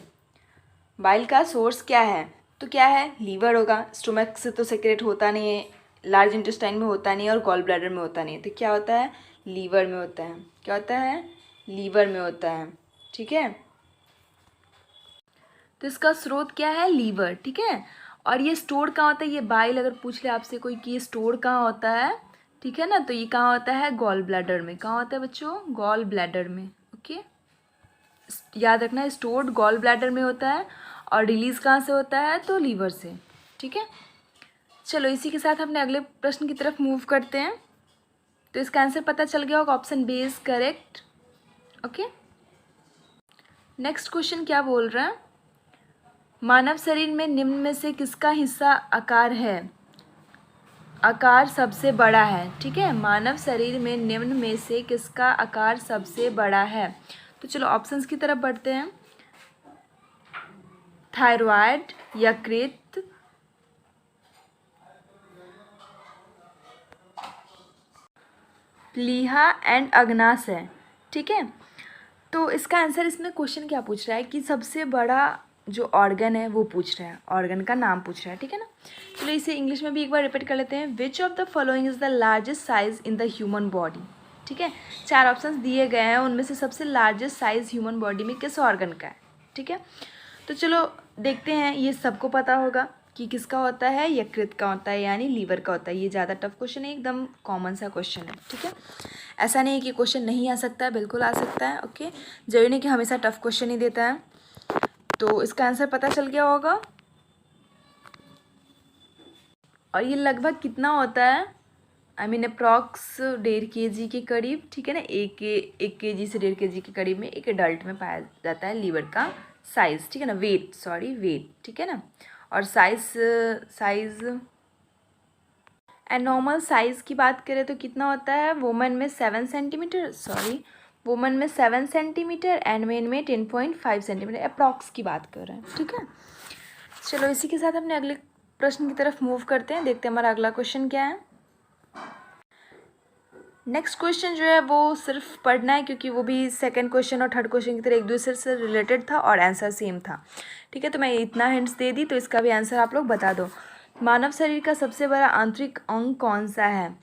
बाइल का सोर्स क्या है? तो क्या है, लीवर होगा। स्टोमक से तो सेक्रेट होता नहीं है, लार्ज इंटेस्टाइन में होता नहीं है, और गॉल ब्लैडर में होता नहीं है। तो क्या होता है, लीवर में होता है। क्या होता है, लीवर में होता है, ठीक है। तो इसका स्रोत क्या है, लीवर, ठीक है। और ये स्टोर कहाँ होता है, ये बाइल अगर पूछ ले आपसे कोई कि ये स्टोर कहाँ होता है, ठीक है ना, तो ये कहाँ होता है, गॉल ब्लैडर में। कहाँ होता है बच्चों, गॉल ब्लैडर में, ओके। याद रखना, स्टोर्ड गॉल ब्लैडर में होता है, और रिलीज़ कहाँ से होता है, तो लीवर से, ठीक है। चलो इसी के साथ अपने अगले प्रश्न की तरफ मूव करते हैं। तो इसका आंसर पता चल गया होगा, option B is correct, okay. Next question क्या बोल रहा है, मानव शरीर में निम्न में से किसका हिस्सा आकार है, आकार सबसे बड़ा है, ठीक है। मानव शरीर में निम्न में से किसका आकार सबसे बड़ा है? तो चलो ऑप्शंस की तरफ बढ़ते हैं। थायराइड, यकृत, प्लीहा एंड अग्नाशय, ठीक है। तो इसका आंसर, इसमें क्वेश्चन क्या पूछ रहा है कि सबसे बड़ा जो ऑर्गन है वो पूछ रहा है, ऑर्गन का नाम पूछ रहा है, ठीक है ना। चलो इसे इंग्लिश में भी एक बार रिपीट कर लेते हैं। Which of the following is the largest size in the human body, ठीक है। 4 ऑप्शंस दिए गए हैं, उनमें से सबसे लार्जेस्ट साइज ह्यूमन बॉडी में किस ऑर्गन का है, ठीक है। तो चलो देखते हैं, ये सबको पता होगा कि किसका होता है, यकृत का होता है, यानी लीवर का होता है। ये ज़्यादा टफ क्वेश्चन है, एकदम कॉमन सा क्वेश्चन है, ठीक है। ऐसा नहीं है कि क्वेश्चन नहीं आ सकता है, बिल्कुल आ सकता है, ओके। जरूरी नहीं कि हमेशा टफ क्वेश्चन ही देता है। तो इसका आंसर पता चल गया होगा। और ये लगभग कितना होता है, आई मीन अप्रॉक्स 1.5 kg के करीब, ठीक है ना। 1 kg से 1.5 kg के करीब में एक एडल्ट में पाया जाता है लीवर का साइज़, ठीक है ना, वेट, सॉरी वेट, ठीक है ना। और साइज़ एनॉर्मल साइज़ की बात करें तो कितना होता है, वुमेन में 7 सेंटीमीटर, सॉरी वुमेन में 7 सेंटीमीटर एंड मेन में 10.5 सेंटीमीटर, अप्रॉक्स की बात कर रहे हैं, ठीक है। चलो इसी के साथ अपने अगले प्रश्न की तरफ मूव करते हैं, देखते हैं हमारा अगला क्वेश्चन क्या है। नेक्स्ट क्वेश्चन जो है वो सिर्फ पढ़ना है, क्योंकि वो भी सेकंड क्वेश्चन और थर्ड क्वेश्चन की तरह एक दूसरे से रिलेटेड था और आंसर सेम था, ठीक है। तो मैं इतना हिंट्स दे दी, तो इसका भी आंसर आप लोग बता दो। मानव शरीर का सबसे बड़ा आंतरिक अंग कौन सा है,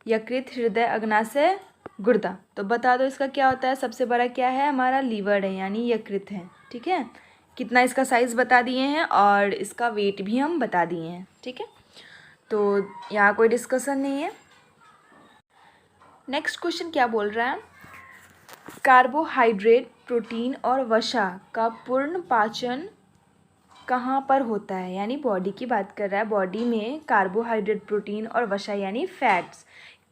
यकृत, हृदय, अग्नाशय, गुर्दा। तो बता दो इसका क्या होता है, सबसे बड़ा क्या है, हमारा लीवर है, यानी यकृत है, ठीक है। कितना इसका साइज़ बता दिए हैं और इसका वेट भी हम बता दिए हैं, ठीक है। तो यहाँ कोई डिस्कशन नहीं है। नेक्स्ट क्वेश्चन क्या बोल रहा है, कार्बोहाइड्रेट, प्रोटीन और वसा का पूर्ण पाचन कहाँ पर होता है, यानी बॉडी की बात कर रहा है। बॉडी में कार्बोहाइड्रेट, प्रोटीन और वसा यानी फैट्स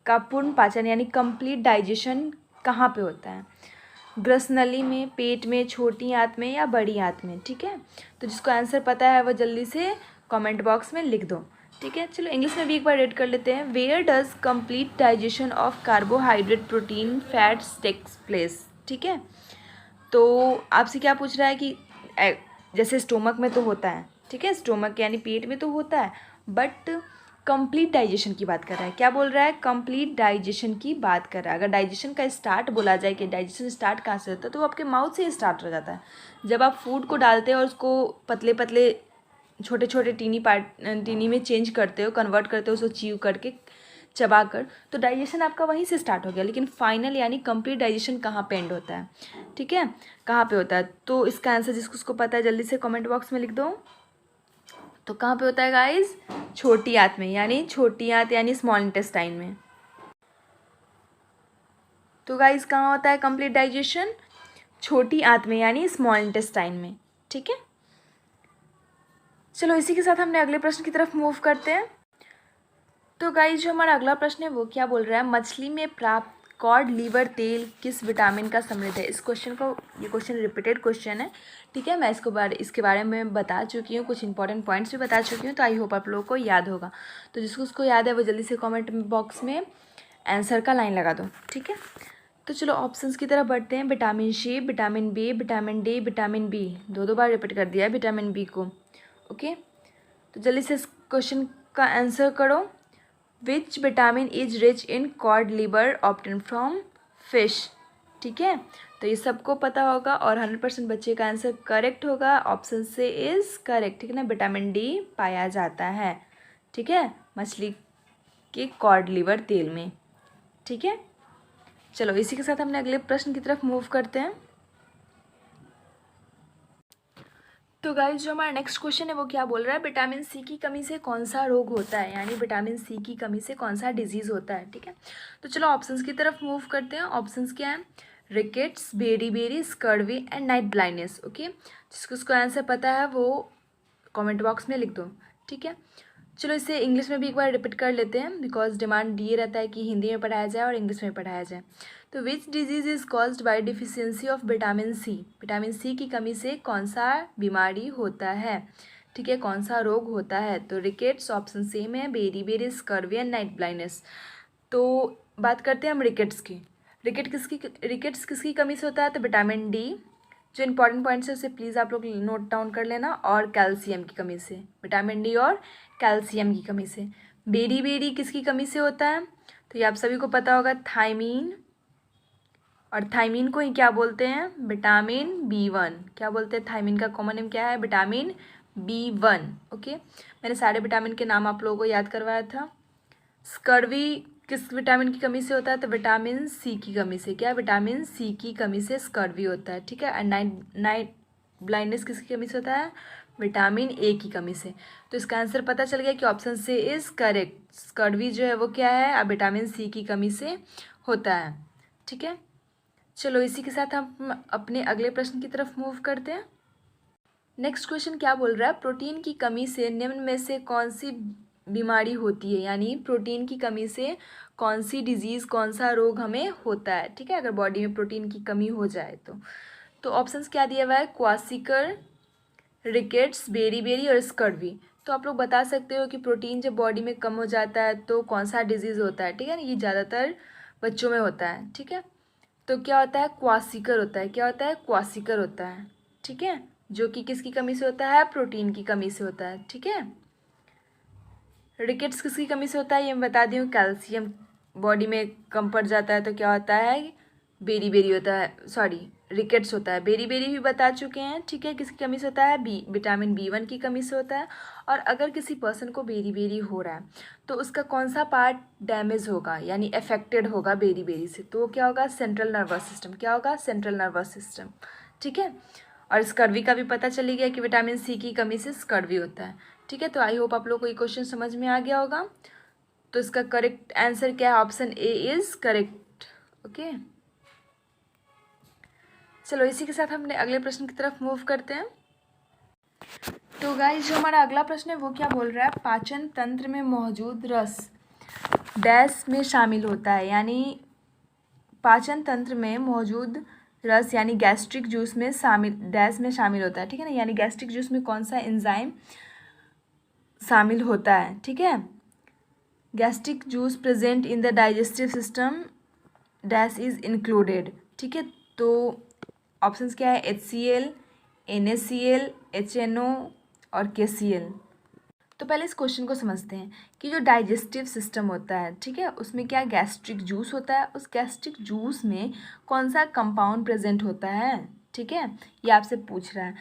का पूर्ण पाचन यानी कंप्लीट डाइजेशन कहाँ पे होता है, ग्रसनली में, पेट में, छोटी आंत में या बड़ी आंत में, ठीक है। तो जिसको आंसर पता है वो जल्दी से कमेंट बॉक्स में लिख दो, ठीक है। चलो इंग्लिश में भी एक बार रीड कर लेते हैं। Where does complete digestion of carbohydrate, protein, fats takes place, ठीक है। तो आपसे क्या पूछ रहा है कि जैसे स्टोमक में तो होता है, ठीक है, स्टोमक यानी पेट में तो होता है, बट कंप्लीट डाइजेशन की बात कर रहा है। क्या बोल रहा है, कंप्लीट डाइजेशन की बात कर रहा है। अगर डाइजेशन का स्टार्ट बोला जाए कि डाइजेशन स्टार्ट कहाँ से होता है, तो वो आपके माउथ से ही स्टार्ट हो जाता है। जब आप फूड को डालते हो और उसको पतले पतले छोटे छोटे टीनी में चेंज करते हो, कन्वर्ट करते हो, उसको च्यू करके चबा कर, तो डाइजेशन आपका वहीं से स्टार्ट हो गया। लेकिन फाइनल यानी कंप्लीट डाइजेशन कहाँ पे एंड होता है, ठीक है, कहाँ पे होता है। तो इसका आंसर जिसको उसको पता है जल्दी से कमेंट बॉक्स में लिख दो। तो कहाँ पे होता है गाइस? छोटी आंत में, यानी छोटी आंत यानी स्मॉल इंटेस्टाइन में। तो गाइस कहाँ होता है कंप्लीट डाइजेशन? छोटी आंत में यानी स्मॉल इंटेस्टाइन में। ठीक है, चलो इसी के साथ हमने अगले प्रश्न की तरफ मूव करते हैं। तो गाइस जो हमारा अगला प्रश्न है वो क्या बोल रहा है? मछली में प्राप्त कॉड लीवर तेल किस विटामिन का समृद्ध है? इस क्वेश्चन को, ये क्वेश्चन रिपीटेड क्वेश्चन है। ठीक है, मैं इसके बारे में बता चुकी हूँ, कुछ इंपॉर्टेंट पॉइंट्स भी बता चुकी हूँ, तो आई होप आप लोगों को याद होगा। तो जिसको उसको याद है वो जल्दी से कॉमेंट बॉक्स में आंसर का लाइन लगा दो। ठीक है, तो चलो ऑप्शंस की तरफ बढ़ते हैं। Vitamin C, vitamin B, vitamin D, vitamin B, दो बार रिपीट कर दिया है विटामिन बी को। ओके, तो जल्दी से इस क्वेश्चन का आंसर करो। Which vitamin is rich in cod liver obtain from fish? ठीक है, तो ये सबको पता होगा और 100% बच्चे का आंसर करेक्ट होगा। ऑप्शन से इज करेक्ट। ठीक है ना, विटामिन डी पाया जाता है, ठीक है, मछली के कॉड लिवर तेल में। ठीक है, चलो इसी के साथ हमने अगले प्रश्न की तरफ मूव करते हैं। तो गाइस जो हमारा नेक्स्ट क्वेश्चन है वो क्या बोल रहा है? विटामिन सी की कमी से कौन सा रोग होता है, यानी विटामिन सी की कमी से कौन सा डिजीज़ होता है। ठीक है, तो चलो ऑप्शंस की तरफ मूव करते हैं। ऑप्शंस क्या है? Rickets, beriberi, scurvy and night blindness. Okay, जिसको उसको आंसर पता है वो कमेंट बॉक्स में लिख दो। ठीक है, चलो इसे इंग्लिश में भी एक बार रिपीट कर लेते हैं, बिकॉज डिमांड ये रहता है कि हिंदी में पढ़ाया जाए और इंग्लिश में पढ़ाया जाए। तो which disease is caused by deficiency of vitamin C? Vitamin C की कमी से कौन सा बीमारी होता है? ठीक है, कौन सा रोग होता है? तो रिकेट्स ऑप्शन सेम है, beriberi, scurvy and night blindness. तो बात करते हैं हम रिकेट्स की। रिकेट्स किसकी कमी से होता है? तो विटामिन डी, जो इंपॉर्टेंट पॉइंट्स है उसे प्लीज़ आप लोग नोट डाउन कर लेना, और कैल्शियम की कमी से, विटामिन डी और कैल्शियम की कमी से। बेरी किसकी कमी से होता है? तो ये आप सभी को पता होगा, थायमीन, और थायमीन को ही क्या बोलते हैं? Vitamin B1। क्या बोलते हैं? थायमीन का कॉमन नेम क्या है? Vitamin B1। ओके, मैंने सारे विटामिन के नाम आप लोगों को याद करवाया था। स्कर्वी किस विटामिन की कमी से होता है? तो विटामिन सी की कमी से। क्या? विटामिन सी की कमी से स्कर्वी होता है। ठीक है, एंड नाइट ब्लाइंडनेस किसकी कमी से होता है? विटामिन ए की कमी से। तो इसका आंसर पता चल गया कि ऑप्शन से इज़ करेक्ट। स्कर्वी जो है वो क्या है? अब विटामिन सी की कमी से होता है। ठीक है, चलो इसी के साथ हम अपने अगले प्रश्न की तरफ मूव करते हैं। नेक्स्ट क्वेश्चन क्या बोल रहा है? प्रोटीन की कमी से निम्न में से कौन सी बीमारी होती है, यानी प्रोटीन की कमी से कौन सी डिजीज़, कौन सा रोग हमें होता है। ठीक है, अगर बॉडी में प्रोटीन की कमी हो जाए तो ऑप्शंस क्या दिया हुआ है? क्वासिकर, रिकेट्स, बेरी और स्कर्वी। तो आप लोग बता सकते हो कि प्रोटीन जब बॉडी में कम हो जाता है तो कौन सा डिजीज़ होता है। ठीक है ना, ये ज़्यादातर बच्चों में होता है। ठीक है, तो क्या होता है? क्वासिकर होता है। क्या होता है? क्वासिकर होता है। ठीक है, जो कि किसकी कमी से होता है? प्रोटीन की कमी से होता है। ठीक है, रिकेट्स किसकी कमी से होता है? ये मैं बता दी हूँ, कैल्शियम बॉडी में कम पड़ जाता है तो क्या होता है? बेरी होता है, सॉरी रिकेट्स होता है। बेरी भी बता चुके हैं। ठीक है, किसकी कमी से होता है? विटामिन B1 की कमी से होता है। और अगर किसी पर्सन को बेरी हो रहा है तो उसका कौन सा पार्ट डैमेज होगा, यानी अफेक्टेड होगा बेरी से? तो क्या होगा? Central nervous system. क्या होगा? Central nervous system. ठीक है, और स्कर्वी का भी पता चली गया कि विटामिन सी की कमी से स्कर्वी होता है। ठीक है, तो आई होप आप लोग को ये क्वेश्चन समझ में आ गया होगा। तो इसका करेक्ट आंसर क्या है? Option A is correct. Okay, चलो इसी के साथ हमने अगले प्रश्न की तरफ मूव करते हैं। तो गाइस जो हमारा अगला प्रश्न है वो क्या बोल रहा है? पाचन तंत्र में मौजूद रस डैश में शामिल होता है, यानी पाचन तंत्र में मौजूद रस यानी गैस्ट्रिक जूस में डैश में शामिल होता है। ठीक है ना, यानी गैस्ट्रिक जूस में कौन सा एंजाइम शामिल होता है? ठीक है, gastric juice present in the digestive system dash is included. ठीक है, तो ऑप्शंस क्या है? HCl, NaCl, HNO और KCl। तो पहले इस क्वेश्चन को समझते हैं कि जो डाइजेस्टिव सिस्टम होता है, ठीक है, उसमें क्या गैस्ट्रिक जूस होता है, उस गैस्ट्रिक जूस में कौन सा कंपाउंड प्रेजेंट होता है? ठीक है, ये आपसे पूछ रहा है।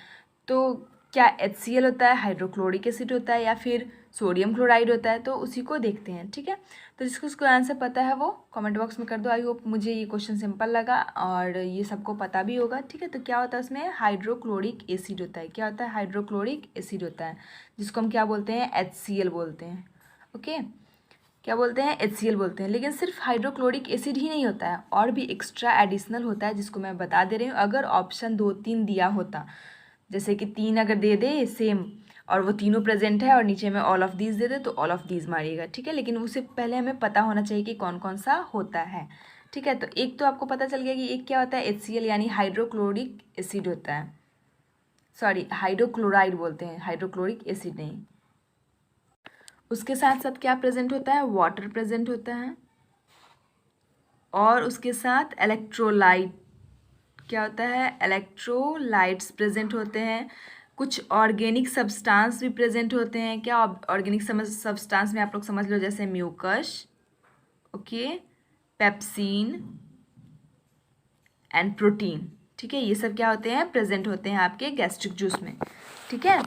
तो क्या HCl होता है, हाइड्रोक्लोरिक एसिड होता है, या फिर सोडियम क्लोराइड होता है, तो उसी को देखते हैं, ठीक है। तो जिसको इसको आंसर पता है वो कमेंट बॉक्स में कर दो। आई होप मुझे ये क्वेश्चन सिंपल लगा और ये सबको पता भी होगा, ठीक है। तो क्या होता है उसमें, हाइड्रोक्लोरिक एसिड होता है। क्या होता है, हाइड्रोक्लोरिक एसिड होता है, जिसको हम क्या बोलते हैं, HCl बोलते हैं, ओके। क्या बोलते हैं, HCl बोलते हैं। लेकिन सिर्फ हाइड्रोक्लोरिक एसिड ही नहीं होता है, और भी एक्स्ट्रा एडिशनल होता है, जिसको मैं बता दे रही हूँ। अगर ऑप्शन 2-3 दिया होता, जैसे कि 3 अगर दे दे सेम और वो तीनों प्रेजेंट है और नीचे में ऑल ऑफ दीज दे दे, तो ऑल ऑफ दीज मारिएगा, ठीक है। लेकिन उससे पहले हमें पता होना चाहिए कि कौन कौन सा होता है, ठीक है। तो एक तो आपको पता चल गया कि एक क्या होता है, HCl यानी हाइड्रोक्लोरिक एसिड होता है, सॉरी हाइड्रोक्लोराइड बोलते हैं, हाइड्रोक्लोरिक एसिड नहीं। उसके साथ साथ क्या प्रेजेंट होता है, वाटर प्रेजेंट होता है, और उसके साथ इलेक्ट्रोलाइट, क्या होता है, इलेक्ट्रोलाइट्स प्रेजेंट होते हैं। कुछ ऑर्गेनिक सब्सटेंस भी प्रेजेंट होते हैं। क्या ऑर्गेनिक सब्सटेंस में आप लोग समझ लो, जैसे mucus, okay, pepsin and protein, ठीक है। ये सब क्या होते हैं, प्रेजेंट होते हैं आपके गैस्ट्रिक जूस में, ठीक है।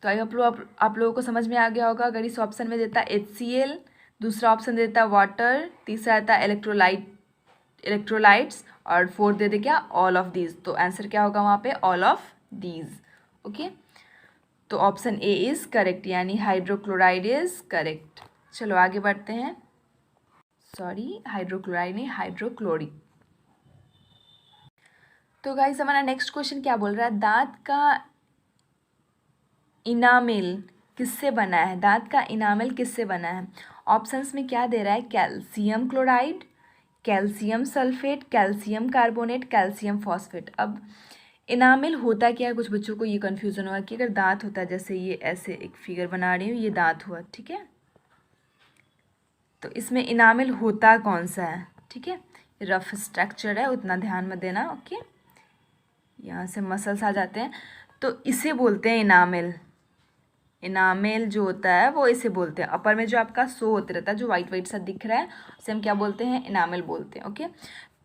तो आई होप आप लोगों को समझ में आ गया होगा। अगर इस ऑप्शन में देता HCl, दूसरा ऑप्शन देता वाटर, तीसरा देता इलेक्ट्रोलाइट्स, और फोर्थ दे दे क्या, ऑल ऑफ दीज, तो आंसर क्या होगा वहाँ पे, ऑल ऑफ दीज, ओके। तो ऑप्शन ए इज़ करेक्ट, यानी हाइड्रोक्लोराइड इज़ करेक्ट। चलो आगे बढ़ते हैं, सॉरी हाइड्रोक्लोराइड नहीं, हाइड्रोक्लोरिक। तो गाइस हमारा नेक्स्ट क्वेश्चन क्या बोल रहा है, दांत का इनामेल किससे बना है, दांत का इनामेल किससे बना है। ऑप्शंस में क्या दे रहा है, calcium chloride, calcium sulphate, calcium carbonate, calcium phosphate. अब इनामेल होता क्या है, कुछ बच्चों को ये कन्फ्यूज़न होगा कि अगर दांत होता है, जैसे ये ऐसे एक फिगर बना रही हूँ, ये दांत हुआ, ठीक है। तो इसमें इनामेल होता कौन सा है, ठीक है। रफ स्ट्रक्चर है, उतना ध्यान में देना, ओके। यहाँ से मसल्स आ जाते हैं, तो इसे बोलते हैं इनामेल। इनामेल जो होता है वो इसे बोलते हैं। अपर में जो आपका शो होते रहता है, जो वाइट वाइट सा दिख रहा है, उसे हम क्या बोलते हैं, इनामेल बोलते हैं, ओके।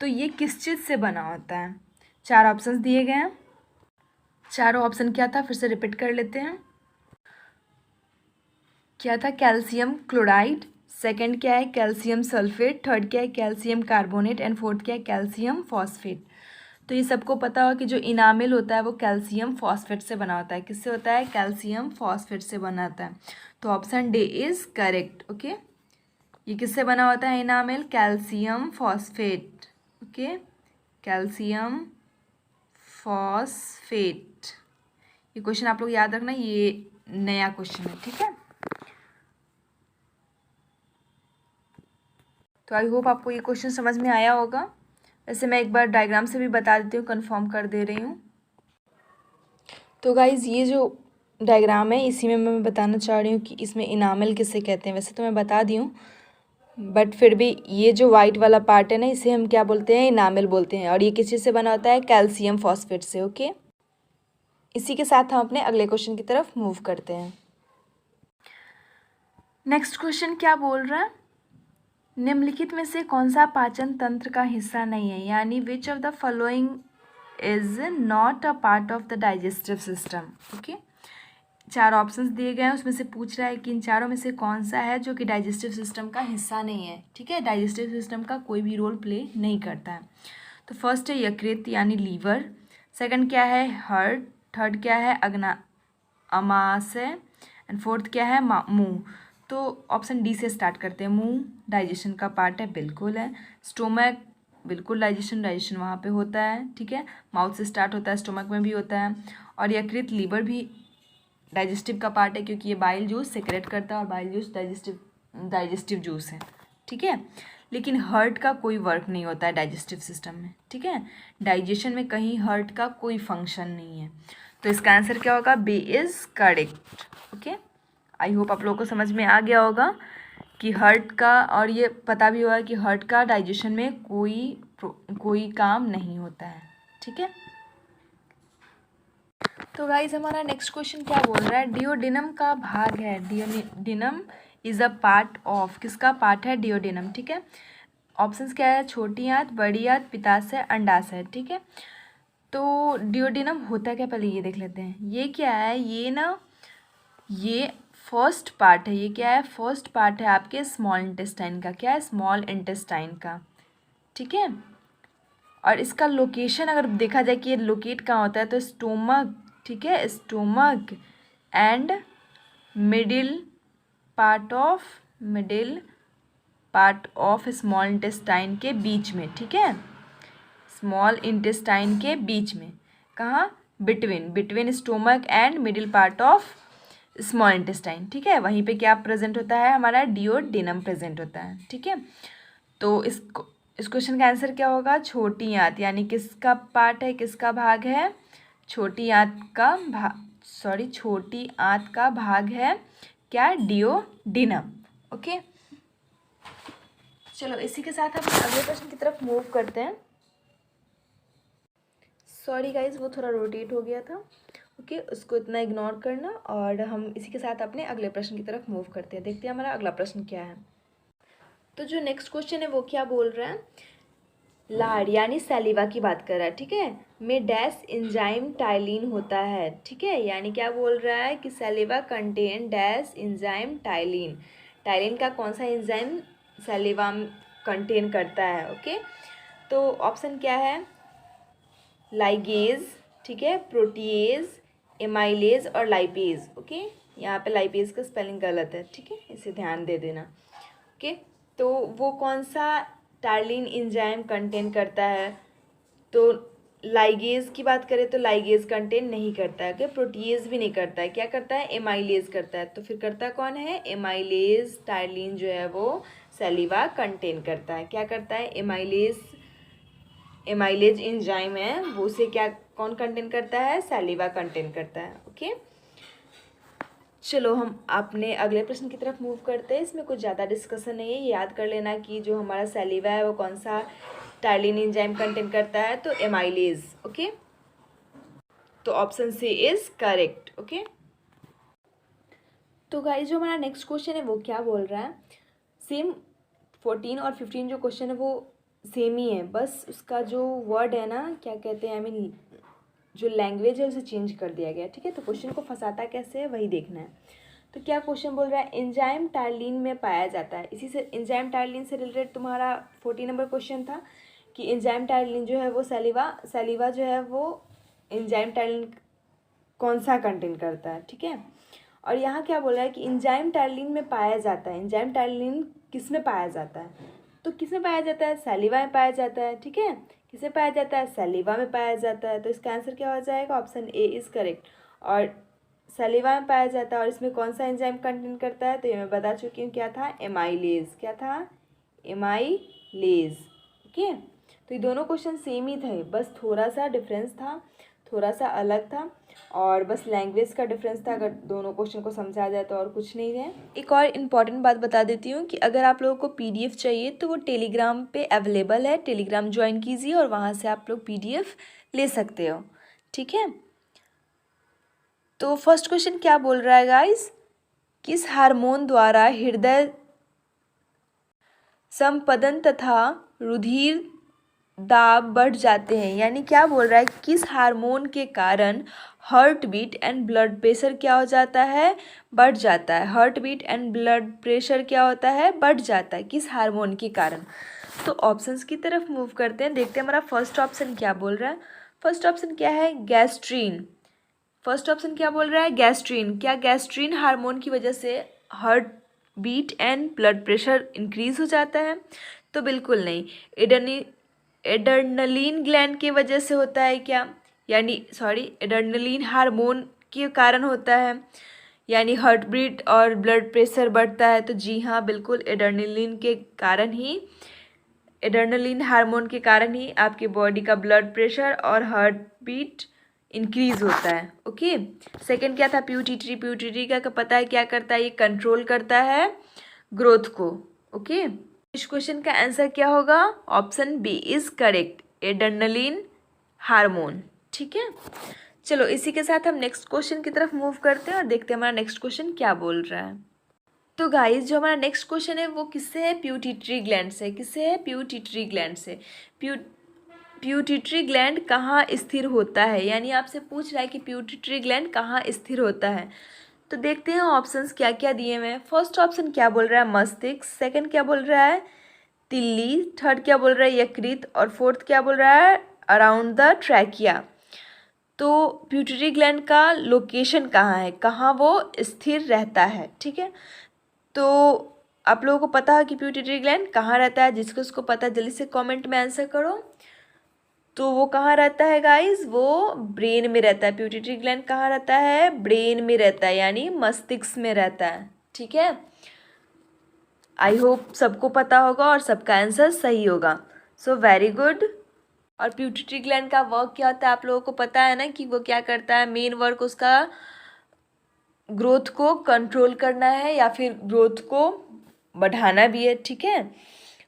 तो ये किस चीज़ से बना होता है, 4 ऑप्शंस दिए गए हैं। चारों ऑप्शन क्या था, फिर से रिपीट कर लेते हैं। क्या था, कैल्शियम क्लोराइड, सेकंड क्या है, कैल्शियम सल्फेट, थर्ड क्या है, कैल्शियम कार्बोनेट, एंड फोर्थ क्या है, कैल्शियम फॉस्फेट। तो ये सबको पता होगा कि जो इनामेल होता है वो कैल्शियम फॉस्फेट से बना होता है। किससे होता है, कैल्शियम फॉस्फेट से बना होता है। तो option D is correct, okay. ये किससे बना होता है enamel, calcium phosphate, okay, calcium phosphate. ये क्वेश्चन आप लोग याद रखना, ये नया क्वेश्चन है, ठीक है। तो आई होप आपको ये क्वेश्चन समझ में आया होगा। वैसे मैं एक बार डायग्राम से भी बता देती हूँ, कंफर्म कर दे रही हूँ। तो गाइज़ ये जो डायग्राम है, इसी में मैं बताना चाह रही हूँ कि इसमें इनामेल किसे कहते हैं। वैसे तो मैं बता दी हूँ, बट फिर भी ये जो वाइट वाला पार्ट है ना, इसे हम क्या बोलते हैं, इनामेल बोलते हैं। और ये किस चीज़ से बना होता है, कैल्शियम फॉस्फेट से, ओके। इसी के साथ हम अपने अगले क्वेश्चन की तरफ मूव करते हैं। नेक्स्ट क्वेश्चन क्या बोल रहा है, निम्नलिखित में से कौन सा पाचन तंत्र का हिस्सा नहीं है, यानी which of the following is not a part of the digestive system, okay. 4 options दिए गए हैं, उसमें से पूछ रहा है कि इन चारों में से कौन सा है जो कि डाइजेस्टिव सिस्टम का हिस्सा नहीं है, ठीक है। डाइजेस्टिव सिस्टम का कोई भी रोल प्ले नहीं करता है। तो फर्स्ट है यकृत यानी लीवर, सेकंड क्या है, हार्ट, थर्ड क्या है, अमाशय, एंड फोर्थ क्या है, मुंह। तो ऑप्शन डी से स्टार्ट करते हैं। मुंह डाइजेशन का पार्ट है, बिल्कुल है। स्टोमक, बिल्कुल डाइजेशन वहाँ पे होता है, ठीक है। माउथ से स्टार्ट होता है, स्टोमक में भी होता है। और यकृत, लीवर भी डाइजेस्टिव का पार्ट है, क्योंकि ये बाइल जूस सेक्रेट करता है, और बाइल जूस डाइजेस्टिव जूस है, ठीक है। लेकिन हार्ट का कोई वर्क नहीं होता है डाइजेस्टिव सिस्टम में, ठीक है। डाइजेशन में कहीं हार्ट का कोई फंक्शन नहीं है। तो इसका आंसर क्या होगा, B is correct, okay. I hope आप लोगों को समझ में आ गया होगा कि हार्ट का, और ये पता भी होगा कि हार्ट का डाइजेशन में कोई काम नहीं होता है, ठीक है। तो गाइज हमारा नेक्स्ट क्वेश्चन क्या बोल रहा है, डियोडेनम का भाग है, डियोडेनम इज़ अ पार्ट ऑफ, किसका पार्ट है, डियोडेनम, ठीक है। ऑप्शंस क्या है, छोटी आंत, बड़ी आंत, पित्ताशय, अंडाशय, ठीक है। तो डियोडेनम होता क्या, पहले ये देख लेते हैं। ये क्या है, ये ना, ये फर्स्ट पार्ट है, ये क्या है, फर्स्ट पार्ट है आपके स्मॉल इंटेस्टाइन का, क्या है, स्मॉल इंटेस्टाइन का, ठीक है। और इसका लोकेशन अगर देखा जाए कि ये लोकेट कहाँ होता है, तो स्टोमक, ठीक है, stomach and middle part of small intestine के बीच में, ठीक है, स्मॉल इंटेस्टाइन के बीच में, कहाँ, between stomach and middle part of small intestine, ठीक है। वहीं पे क्या प्रेजेंट होता है, हमारा डिओडेनम प्रेजेंट होता है, ठीक है। तो इस क्वेश्चन का आंसर क्या होगा, छोटी आंत, यानी किसका पार्ट है, किसका भाग है, छोटी आंत का भाग है क्या, डिओडेनम, ओके। चलो इसी के साथ हम अगले प्रश्न की तरफ मूव करते हैं। सॉरी गाइज, वो थोड़ा रोटेट हो गया था, ओके, उसको इतना इग्नोर करना। और हम इसी के साथ अपने अगले प्रश्न की तरफ मूव करते हैं। देखते हैं हमारा अगला प्रश्न क्या है। तो जो नेक्स्ट क्वेश्चन है वो क्या बोल रहा है, लार यानी सैलिवा की बात कर रहा है, ठीक है, में डैश एंजाइम टाइलिन होता है, ठीक है। यानी क्या बोल रहा है कि saliva contain dash enzyme ptyalin, ptyalin का कौन सा एंजाइम सैलिवा कंटेन करता है, ओके। तो ऑप्शन क्या है, लाइगेज, ठीक है, प्रोटीएज, एमाइलेज और लाइपेज, ओके। यहाँ पे लाइपेज का स्पेलिंग गलत है, ठीक है, इसे ध्यान दे देना, ओके। तो वो कौन सा टाइलिन एंजाइम कंटेन करता है, तो लाइगेज की बात करें तो लाइगेज कंटेन नहीं करता है, ओके। प्रोटीएज भी नहीं करता है, क्या करता है, एमाइलेज करता है। तो फिर करता कौन है, एमाइलेज टाइलिन जो है वो सैलिवा कंटेन करता है। क्या करता है, एमाइलेज एंजाइम है वो उसे क्या, कौन कंटेन करता है, सैलिवा कंटेन करता है, ओके। चलो हम अपने अगले प्रश्न की तरफ मूव करते हैं। इसमें कुछ ज़्यादा डिस्कशन नहीं है, ये याद कर लेना कि जो हमारा सैलिवा है वो कौन सा टाइलिन एंजाइम कंटेन करता है, तो एमाइलेज, ओके। तो option C is correct, okay. तो गाइस जो हमारा नेक्स्ट क्वेश्चन है वो क्या बोल रहा है, सेम 14 और 15 जो क्वेश्चन है वो सेम ही है, बस उसका जो वर्ड है ना, क्या कहते हैं, आई मीन जो लैंग्वेज है उसे चेंज कर दिया गया, ठीक है। तो क्वेश्चन को फंसाता कैसे है वही देखना है। तो क्या क्वेश्चन बोल रहा है, एंजाइम टाइलिन में पाया जाता है, इसी से एंजाइम टाइलिन से रिलेटेड तुम्हारा 14 नंबर क्वेश्चन था कि एंजाइम टाइलिन जो है वो सैलिवा जो है वो एंजाइम टाइलिन कौन सा कंटेन करता है, ठीक है। और यहाँ क्या बोल रहा है कि एंजाइम टाइलिन में पाया जाता है, एंजाइम टाइलिन किस में पाया जाता है, तो किस में पाया जाता है, सैलिवा में पाया जाता है, ठीक है। किसे पाया जाता है, सैलिवा में पाया जाता है। तो इसका आंसर क्या हो जाएगा, ऑप्शन ए इज़ करेक्ट। और सैलिवा में पाया जाता है और इसमें कौन सा एंजाइम कंटेन करता है, तो ये मैं बता चुकी हूँ, क्या था, एमाइलेज, क्या था, एमाइलेज, ओके। तो ये दोनों क्वेश्चन सेम ही थे, बस थोड़ा सा डिफरेंस था, थोड़ा सा अलग था, और बस लैंग्वेज का डिफरेंस था। अगर दोनों क्वेश्चन को समझा जाए तो और कुछ नहीं है। एक और इम्पॉर्टेंट बात बता देती हूँ कि अगर आप लोगों को पीडीएफ चाहिए तो वो टेलीग्राम पे अवेलेबल है, टेलीग्राम ज्वाइन कीजिए और वहाँ से आप लोग पीडीएफ ले सकते हो, ठीक है। तो फर्स्ट क्वेश्चन क्या बोल रहा है गाइस, किस हार्मोन द्वारा हृदय संपदन तथा रुधिर दाब बढ़ जाते हैं, यानी क्या बोल रहा है, किस हार्मोन के कारण heart beat and blood pressure क्या हो जाता है, बढ़ जाता है। Heart beat and blood pressure क्या होता है, बढ़ जाता है, किस हार्मोन के कारण। तो ऑप्शंस की तरफ मूव करते हैं, देखते हैं हमारा फर्स्ट ऑप्शन क्या बोल रहा है। फर्स्ट ऑप्शन क्या है, गैस्ट्रीन। फर्स्ट ऑप्शन क्या बोल रहा है, गैस्ट्रीन। क्या गैस्ट्रीन हार्मोन की वजह से heart beat and blood pressure increase हो जाता है, तो बिल्कुल नहीं। एड्रेनलिन ग्लैंड की वजह से होता है क्या, यानी एड्रेनलिन हार्मोन के कारण होता है, यानी हार्ट बीट और ब्लड प्रेशर बढ़ता है। तो जी हाँ, बिल्कुल एड्रेनलिन हार्मोन के कारण ही आपके बॉडी का ब्लड प्रेशर और हार्ट बीट इंक्रीज होता है, ओके। सेकंड क्या था, प्यूटिटरी का पता है क्या करता है, ये कंट्रोल करता है ग्रोथ को, ओके। इस क्वेश्चन का आंसर क्या होगा, option B is correct, adrenaline hormone, ठीक है। चलो इसी के साथ हम नेक्स्ट क्वेश्चन की तरफ मूव करते हैं और देखते हैं हमारा नेक्स्ट क्वेश्चन क्या बोल रहा है। तो गाइस जो हमारा नेक्स्ट क्वेश्चन है वो किससे है, प्यूटिटरी ग्लैंड से। किससे है, प्यूटिटरी ग्लैंड से। प्यूटिटरी ग्लैंड कहाँ स्थिर होता है, यानी आपसे पूछ रहा है कि प्यूटिटरी ग्लैंड कहाँ स्थिर होता है। तो देखते हैं ऑप्शंस क्या क्या दिए हुए हैं। फर्स्ट ऑप्शन क्या बोल रहा है, मस्तिष्क। सेकंड क्या बोल रहा है, तिल्ली। थर्ड क्या बोल रहा है, यकृत। और फोर्थ क्या बोल रहा है, अराउंड द ट्रैकिया। तो प्यूटरी ग्लैंड का लोकेशन कहाँ है, कहाँ वो स्थिर रहता है, ठीक है। तो आप लोगों को पता है कि प्यूटरी ग्लैंड कहाँ रहता है, जिसको उसको पता है जल्दी से कमेंट में आंसर करो। तो वो कहाँ रहता है गाइस, वो ब्रेन में रहता है। प्यूटरी ग्लैंड कहाँ रहता है, ब्रेन में रहता है, यानी मस्तिष्क में रहता है, ठीक है। आई होप सबको पता होगा और सबका आंसर सही होगा। So very good. और प्यूटरी ग्लैंड का वर्क क्या होता है आप लोगों को पता है ना, कि वो क्या करता है, मेन वर्क उसका ग्रोथ को कंट्रोल करना है या फिर ग्रोथ को बढ़ाना भी है, ठीक है।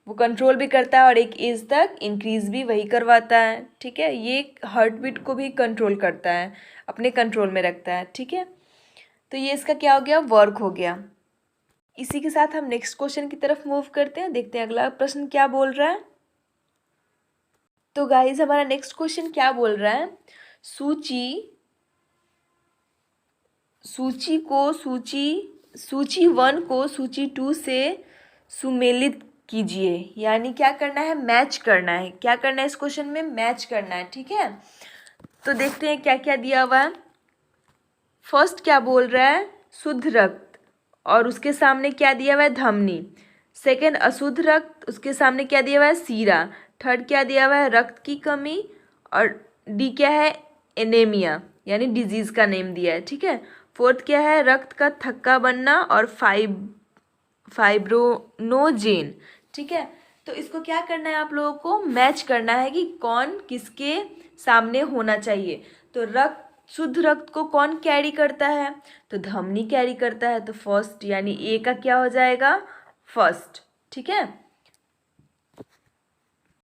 वो कंट्रोल भी करता है और एक एज तक इंक्रीज भी वही करवाता है, ठीक है। ये हार्ट बीट को भी कंट्रोल करता है, अपने कंट्रोल में रखता है, ठीक है। तो ये इसका क्या हो गया, वर्क हो गया। इसी के साथ हम नेक्स्ट क्वेश्चन की तरफ मूव करते हैं, देखते हैं अगला प्रश्न क्या बोल रहा है। तो गाइज हमारा नेक्स्ट क्वेश्चन क्या बोल रहा है, सूची 1 को सूची 2 से सुमेलित कीजिए। यानी क्या करना है, मैच करना है। क्या करना है इस क्वेश्चन में, मैच करना है, ठीक है। तो देखते हैं क्या क्या दिया हुआ है। फर्स्ट क्या बोल रहा है, शुद्ध रक्त, और उसके सामने क्या दिया हुआ है, धमनी। सेकंड अशुद्ध रक्त, उसके सामने क्या दिया हुआ है, सीरा। थर्ड क्या दिया हुआ है, रक्त की कमी। और डी क्या है, एनीमिया, यानी डिजीज का नेम दिया है, ठीक है। फोर्थ क्या है, रक्त का थक्का बनना। और फाइब्रोनोजेन, ठीक है। तो इसको क्या करना है, आप लोगों को मैच करना है कि कौन किसके सामने होना चाहिए। तो रक्त, शुद्ध रक्त को कौन कैरी करता है, तो धमनी कैरी करता है। तो फर्स्ट यानी ए का क्या हो जाएगा, फर्स्ट, ठीक है।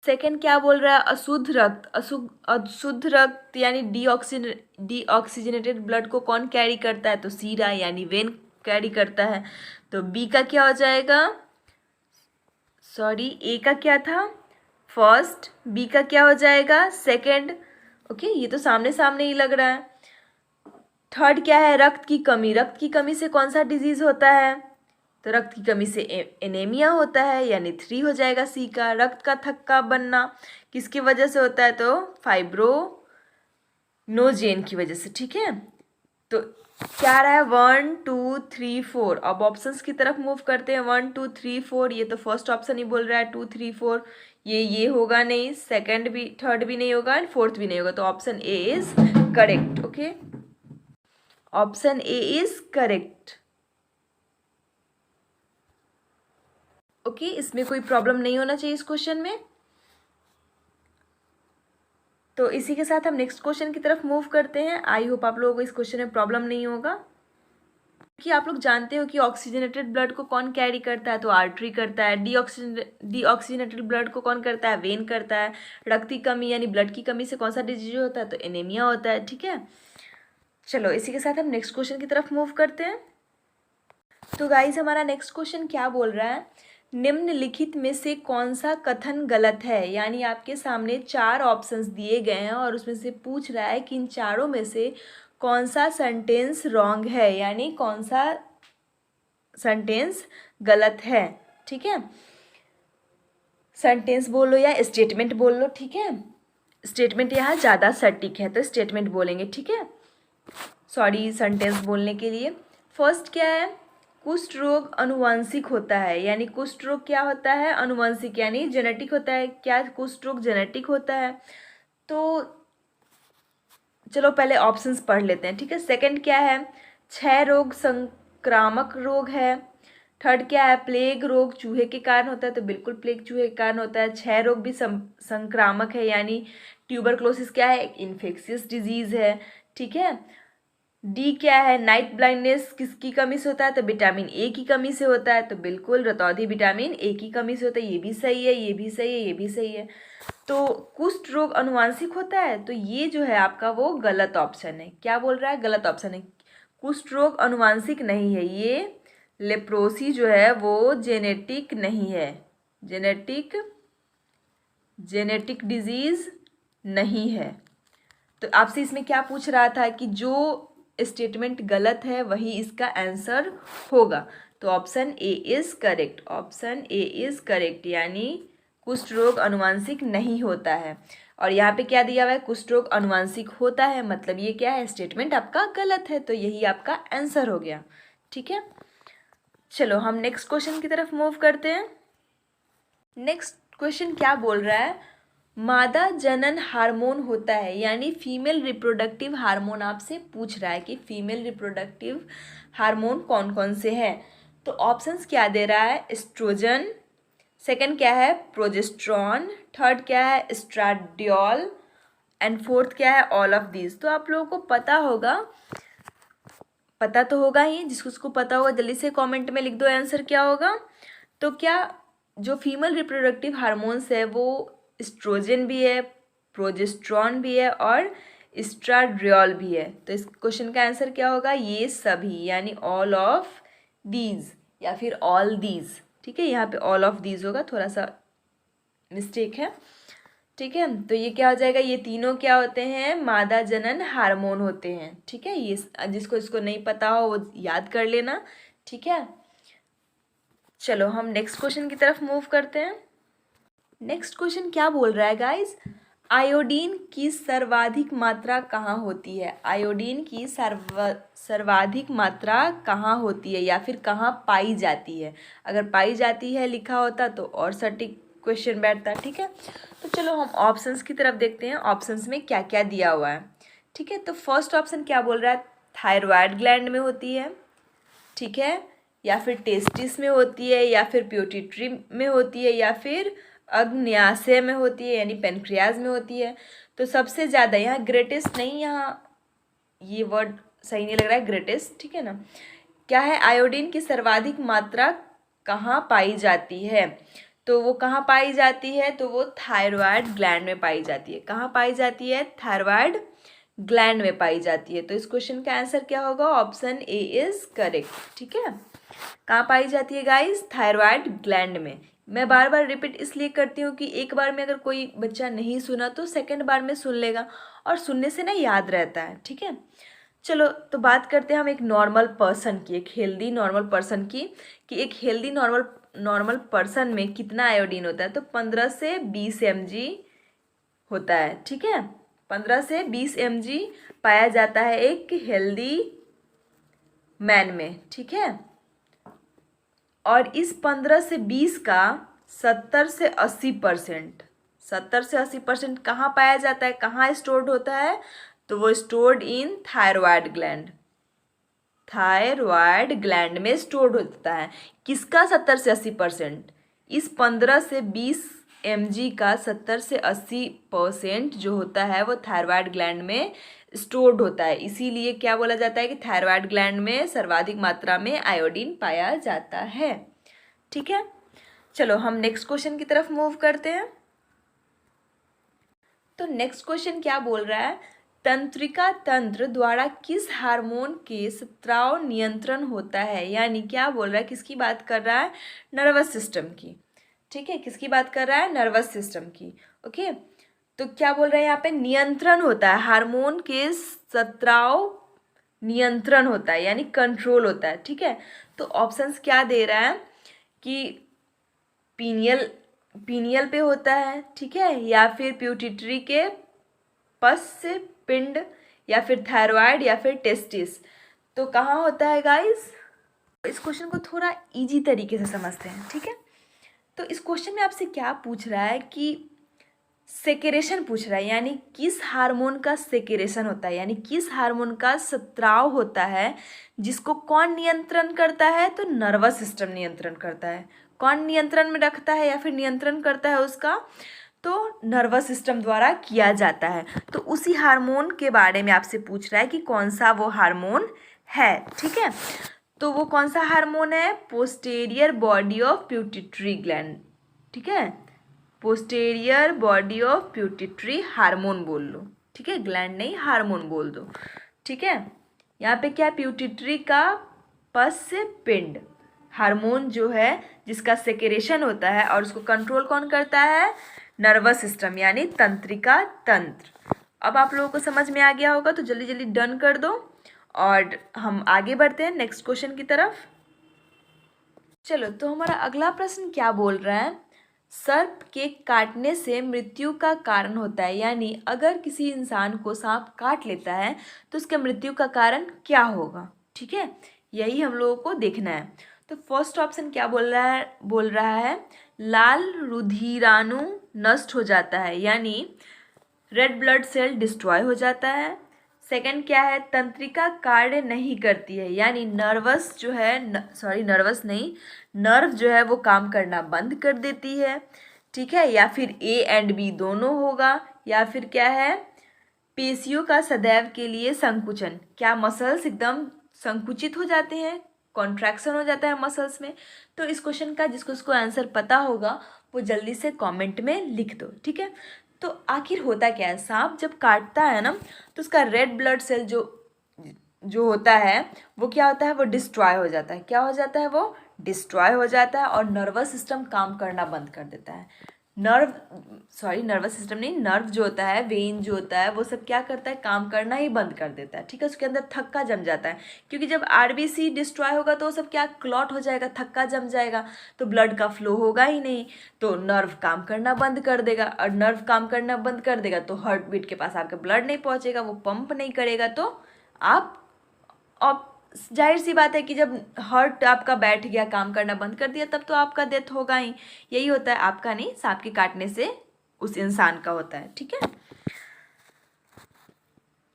सेकंड क्या बोल रहा है, अशुद्ध रक्त। अशुद्ध रक्त यानी डीऑक्सीजनेटेड ब्लड को कौन कैरी करता है, तो सीरा यानी वेन कैरी करता है। तो बी का क्या हो जाएगा, सॉरी ए का क्या था, फर्स्ट। बी का क्या हो जाएगा, सेकंड। ओके, ये तो सामने सामने ही लग रहा है। थर्ड क्या है, रक्त की कमी। रक्त की कमी से कौन सा डिजीज होता है, तो रक्त की कमी से एनीमिया होता है, यानी 3 हो जाएगा सी का। रक्त का थक्का बनना किसकी वजह से होता है, तो फाइब्रोनोजेन की वजह से, ठीक है। तो क्या रहा है, 1 2 3 4। अब ऑप्शंस की तरफ मूव करते हैं, 1 2 3 4। ये तो फर्स्ट ऑप्शन ही बोल रहा है 2 3 4, ये होगा नहीं, सेकंड भी, थर्ड भी नहीं होगा एंड फोर्थ भी नहीं होगा। तो option A is correct. Okay, option A is correct. Okay, इसमें कोई प्रॉब्लम नहीं होना चाहिए इस क्वेश्चन में। तो इसी के साथ हम नेक्स्ट क्वेश्चन की तरफ मूव करते हैं। आई होप आप लोगों को इस क्वेश्चन में प्रॉब्लम नहीं होगा, कि आप लोग जानते हो कि ऑक्सीजनेटेड ब्लड को कौन कैरी करता है, तो आर्टरी करता है। डीऑक्सीजनेटेड ब्लड को कौन करता है, वेन करता है। रक्त की कमी यानी ब्लड की कमी से कौन सा डिजीज होता है, तो एनीमिया होता है, ठीक है। चलो इसी के साथ हम नेक्स्ट क्वेश्चन की तरफ मूव करते हैं। तो गाइस हमारा नेक्स्ट क्वेश्चन क्या बोल रहा है, निम्नलिखित में से कौन सा कथन गलत है। यानी आपके सामने 4 ऑप्शंस दिए गए हैं और उसमें से पूछ रहा है कि इन चारों में से कौन सा सेंटेंस रॉन्ग है, यानी कौन सा सेंटेंस गलत है, ठीक है। सेंटेंस बोलो या स्टेटमेंट बोल लो, ठीक है। स्टेटमेंट यहाँ ज़्यादा सटीक है तो स्टेटमेंट बोलेंगे, ठीक है। सॉरी सेंटेंस बोलने के लिए। फर्स्ट क्या है, कुष्ठ रोग अनुवांशिक होता है। यानी कुष्ठ रोग क्या होता है, अनुवांशिक, यानी जेनेटिक होता है। क्या कुष्ठ रोग जेनेटिक होता है, तो चलो पहले ऑप्शंस पढ़ लेते हैं, ठीक है। सेकंड क्या है, क्षय रोग संक्रामक रोग है। थर्ड क्या है, प्लेग रोग चूहे के कारण होता है, तो बिल्कुल प्लेग चूहे के कारण होता है। क्षय रोग भी संक्रामक है, यानी ट्यूबरक्लोसिस क्या है, इन्फेक्शियस डिजीज है, ठीक है। डी क्या है, नाइट ब्लाइंडनेस किसकी कमी से होता है, तो विटामिन ए की कमी से होता है, तो बिल्कुल रतौंधी विटामिन ए की कमी से होता है। ये भी सही है, ये भी सही है, ये भी सही है। तो कुष्ठ रोग अनुवांशिक होता है, तो ये जो है आपका वो गलत ऑप्शन है। क्या बोल रहा है, गलत ऑप्शन है। कुष्ठ रोग अनुवांशिक नहीं है, ये लेप्रोसी जो है वो जेनेटिक नहीं है, जेनेटिक डिजीज नहीं है। तो आपसे इसमें क्या पूछ रहा था कि जो स्टेटमेंट गलत है वही इसका आंसर होगा। तो option A is correct, option A is correct, यानी कुष्ठ रोग अनुवांशिक नहीं होता है। और यहाँ पे क्या दिया हुआ है, कुष्ठ रोग अनुवांशिक होता है, मतलब ये क्या है, स्टेटमेंट आपका गलत है, तो यही आपका आंसर हो गया। ठीक है, चलो हम नेक्स्ट क्वेश्चन की तरफ मूव करते हैं। नेक्स्ट क्वेश्चन क्या बोल रहा है, मादा जनन हार्मोन होता है, यानी फीमेल रिप्रोडक्टिव हार्मोन आपसे पूछ रहा है कि फीमेल रिप्रोडक्टिव हार्मोन कौन कौन से हैं। तो ऑप्शंस क्या दे रहा है, एस्ट्रोजन, सेकंड क्या है प्रोजेस्ट्रॉन, थर्ड क्या है एस्ट्राडियोल, एंड फोर्थ क्या है ऑल ऑफ दीज। तो आप लोगों को पता होगा, पता तो होगा ही, जिसको पता होगा जल्दी से कमेंट में लिख दो आंसर क्या होगा। तो क्या जो फीमेल रिप्रोडक्टिव हार्मोन्स है वो एस्ट्रोजन भी है, प्रोजेस्ट्रॉन भी है और एस्ट्राडियोल भी है। तो इस क्वेश्चन का आंसर क्या होगा, ये सभी, यानी ऑल ऑफ दीज या फिर ऑल दीज। ठीक है, यहाँ पे ऑल ऑफ दीज होगा, थोड़ा सा मिस्टेक है। ठीक है, तो ये क्या हो जाएगा, ये तीनों क्या होते हैं, मादा जनन हार्मोन होते हैं। ठीक है, ये जिसको इसको नहीं पता हो वो याद कर लेना। ठीक है, चलो हम नेक्स्ट क्वेश्चन की तरफ मूव करते हैं। नेक्स्ट क्वेश्चन क्या बोल रहा है गाइस, आयोडीन की सर्वाधिक मात्रा कहाँ होती है, आयोडीन की सर्वाधिक मात्रा कहाँ होती है या फिर कहाँ पाई जाती है। अगर पाई जाती है लिखा होता तो और सटीक क्वेश्चन बैठता। ठीक है, तो चलो हम ऑप्शंस की तरफ देखते हैं, ऑप्शंस में क्या क्या दिया हुआ है। ठीक है, तो फर्स्ट ऑप्शन क्या बोल रहा है, थायराइड ग्लैंड में होती है, ठीक है, या फिर टेस्टिस में होती है, या फिर प्यूटिट्री में होती है, या फिर अग्न्याशय में होती है यानी पेनक्रियाज में होती है। तो सबसे ज़्यादा यहाँ ग्रेटेस्ट नहीं, यहाँ ये वर्ड सही नहीं लग रहा है, ग्रेटेस्ट, ठीक है ना। क्या है, आयोडीन की सर्वाधिक मात्रा कहाँ पाई जाती है, तो वो कहाँ पाई जाती है, तो वो थायराइड ग्लैंड में पाई जाती है। कहाँ पाई जाती है, थायराइड ग्लैंड में पाई जाती है। तो इस क्वेश्चन का आंसर क्या होगा, ऑप्शन ए इज करेक्ट। ठीक है, कहाँ पाई जाती है गाइस, थायराइड ग्लैंड में। मैं बार बार रिपीट इसलिए करती हूँ कि एक बार में अगर कोई बच्चा नहीं सुना तो सेकंड बार में सुन लेगा, और सुनने से ना याद रहता है। ठीक है, चलो तो बात करते हैं हम एक नॉर्मल पर्सन की, एक हेल्दी नॉर्मल पर्सन की, कि एक हेल्दी नॉर्मल पर्सन में कितना आयोडीन होता है। तो 15 से 20 mg होता है। ठीक है, 15 से 20 mg पाया जाता है एक हेल्दी मैन में। ठीक है, और इस 15 से 20 का 70 से 80% कहाँ पाया जाता है, कहाँ स्टोर्ड होता है, तो वो stored in thyroid gland, thyroid gland में स्टोर्ड होता है। किसका 70 से 80%, इस 15 से 20 mg का 70 से 80% जो होता है वो थायराइड ग्लैंड में स्टोर्ड होता है। इसीलिए क्या बोला जाता है कि थायराइड ग्लैंड में सर्वाधिक मात्रा में आयोडीन पाया जाता है। ठीक है, चलो हम नेक्स्ट क्वेश्चन की तरफ मूव करते हैं। तो नेक्स्ट क्वेश्चन क्या बोल रहा है, तंत्रिका तंत्र द्वारा किस हार्मोन के स्राव नियंत्रण होता है, यानी क्या बोल रहा है, किसकी बात कर रहा है, नर्वस सिस्टम की। ठीक है, किसकी बात कर रहा है, नर्वस सिस्टम की। ओके, तो क्या बोल रहा है यहाँ पे, नियंत्रण होता है, हार्मोन के स्राव नियंत्रण होता है यानी कंट्रोल होता है। ठीक है, तो ऑप्शंस क्या दे रहा है कि पीनियल पे होता है, ठीक है, या फिर प्यूटिट्री के पस से पिंड, या फिर थायराइड, या फिर टेस्टिस। तो कहाँ होता है गाइस, इस क्वेश्चन को थोड़ा इजी तरीके से समझते हैं। ठीक है, तो इस क्वेश्चन में आपसे क्या पूछ रहा है कि सेक्रेशन पूछ रहा है, यानी किस हार्मोन का सेक्रेशन होता है, यानी किस हार्मोन का स्राव होता है, जिसको कौन नियंत्रण करता है, तो नर्वस सिस्टम नियंत्रण करता है। कौन नियंत्रण में रखता है या फिर नियंत्रण करता है उसका, तो नर्वस सिस्टम द्वारा किया जाता है। तो उसी हार्मोन के बारे में आपसे पूछ रहा है कि कौन सा वो हार्मोन है। ठीक है, तो वो कौन सा हार्मोन है, पोस्टीरियर बॉडी ऑफ प्यूटिट्री ग्लैंड। ठीक है, पोस्टीरियर बॉडी ऑफ प्यूटिट्री हार्मोन बोल लो। ठीक है, ग्लैंड नहीं, हार्मोन बोल दो। ठीक है, यहाँ पे क्या, प्यूटिट्री का पस से पिंड हार्मोन जो है जिसका सेक्रेशन होता है और उसको कंट्रोल कौन करता है, नर्वस सिस्टम यानी तंत्रिका तंत्र। अब आप लोगों को समझ में आ गया होगा तो जल्दी जल्दी डन कर दो और हम आगे बढ़ते हैं नेक्स्ट क्वेश्चन की तरफ। चलो, तो हमारा अगला प्रश्न क्या बोल रहा है, सर्प के काटने से मृत्यु का कारण होता है, यानी अगर किसी इंसान को सांप काट लेता है तो उसके मृत्यु का कारण क्या होगा। ठीक है, यही हम लोगों को देखना है। तो फर्स्ट ऑप्शन क्या बोल रहा है लाल रुधिराणु नष्ट हो जाता है, यानी रेड ब्लड सेल डिस्ट्रॉय हो जाता है। सेकंड क्या है, तंत्रिका कार्य नहीं करती है, यानी नर्वस जो है नर्वस नहीं, नर्व जो है वो काम करना बंद कर देती है। ठीक है, या फिर ए एंड बी दोनों होगा, या फिर क्या है, पेशियों का सदैव के लिए संकुचन, क्या मसल्स एकदम संकुचित हो जाते हैं, कॉन्ट्रैक्शन हो जाता है मसल्स में। तो इस क्वेश्चन का जिसको इसको आंसर पता होगा वो जल्दी से कमेंट में लिख दो। ठीक है, तो आखिर होता क्या है, सांप जब काटता है ना तो उसका रेड ब्लड सेल जो होता है वो क्या होता है, वो डिस्ट्रॉय हो जाता है। क्या हो जाता है, वो डिस्ट्रॉय हो जाता है और नर्वस सिस्टम काम करना बंद कर देता है। नर्वस सिस्टम नहीं, नर्व जो होता है, वेन जो होता है, वो सब क्या करता है, काम करना ही बंद कर देता है। ठीक है, उसके अंदर थक्का जम जाता है, क्योंकि जब आरबीसी डिस्ट्रॉय होगा तो वो सब क्या क्लॉट हो जाएगा, थक्का जम जाएगा, तो ब्लड का फ्लो होगा ही नहीं, तो नर्व काम करना बंद कर देगा, और नर्व काम करना बंद कर देगा तो हार्ट बीट के पास आपका ब्लड नहीं पहुंचेगा, वो पंप नहीं करेगा, तो आप जाहिर सी बात है कि जब हार्ट आपका बैठ गया, काम करना बंद कर दिया, तब तो आपका डेथ होगा ही। यही होता है, आपका नहीं, सांप के काटने से उस इंसान का होता है। ठीक है,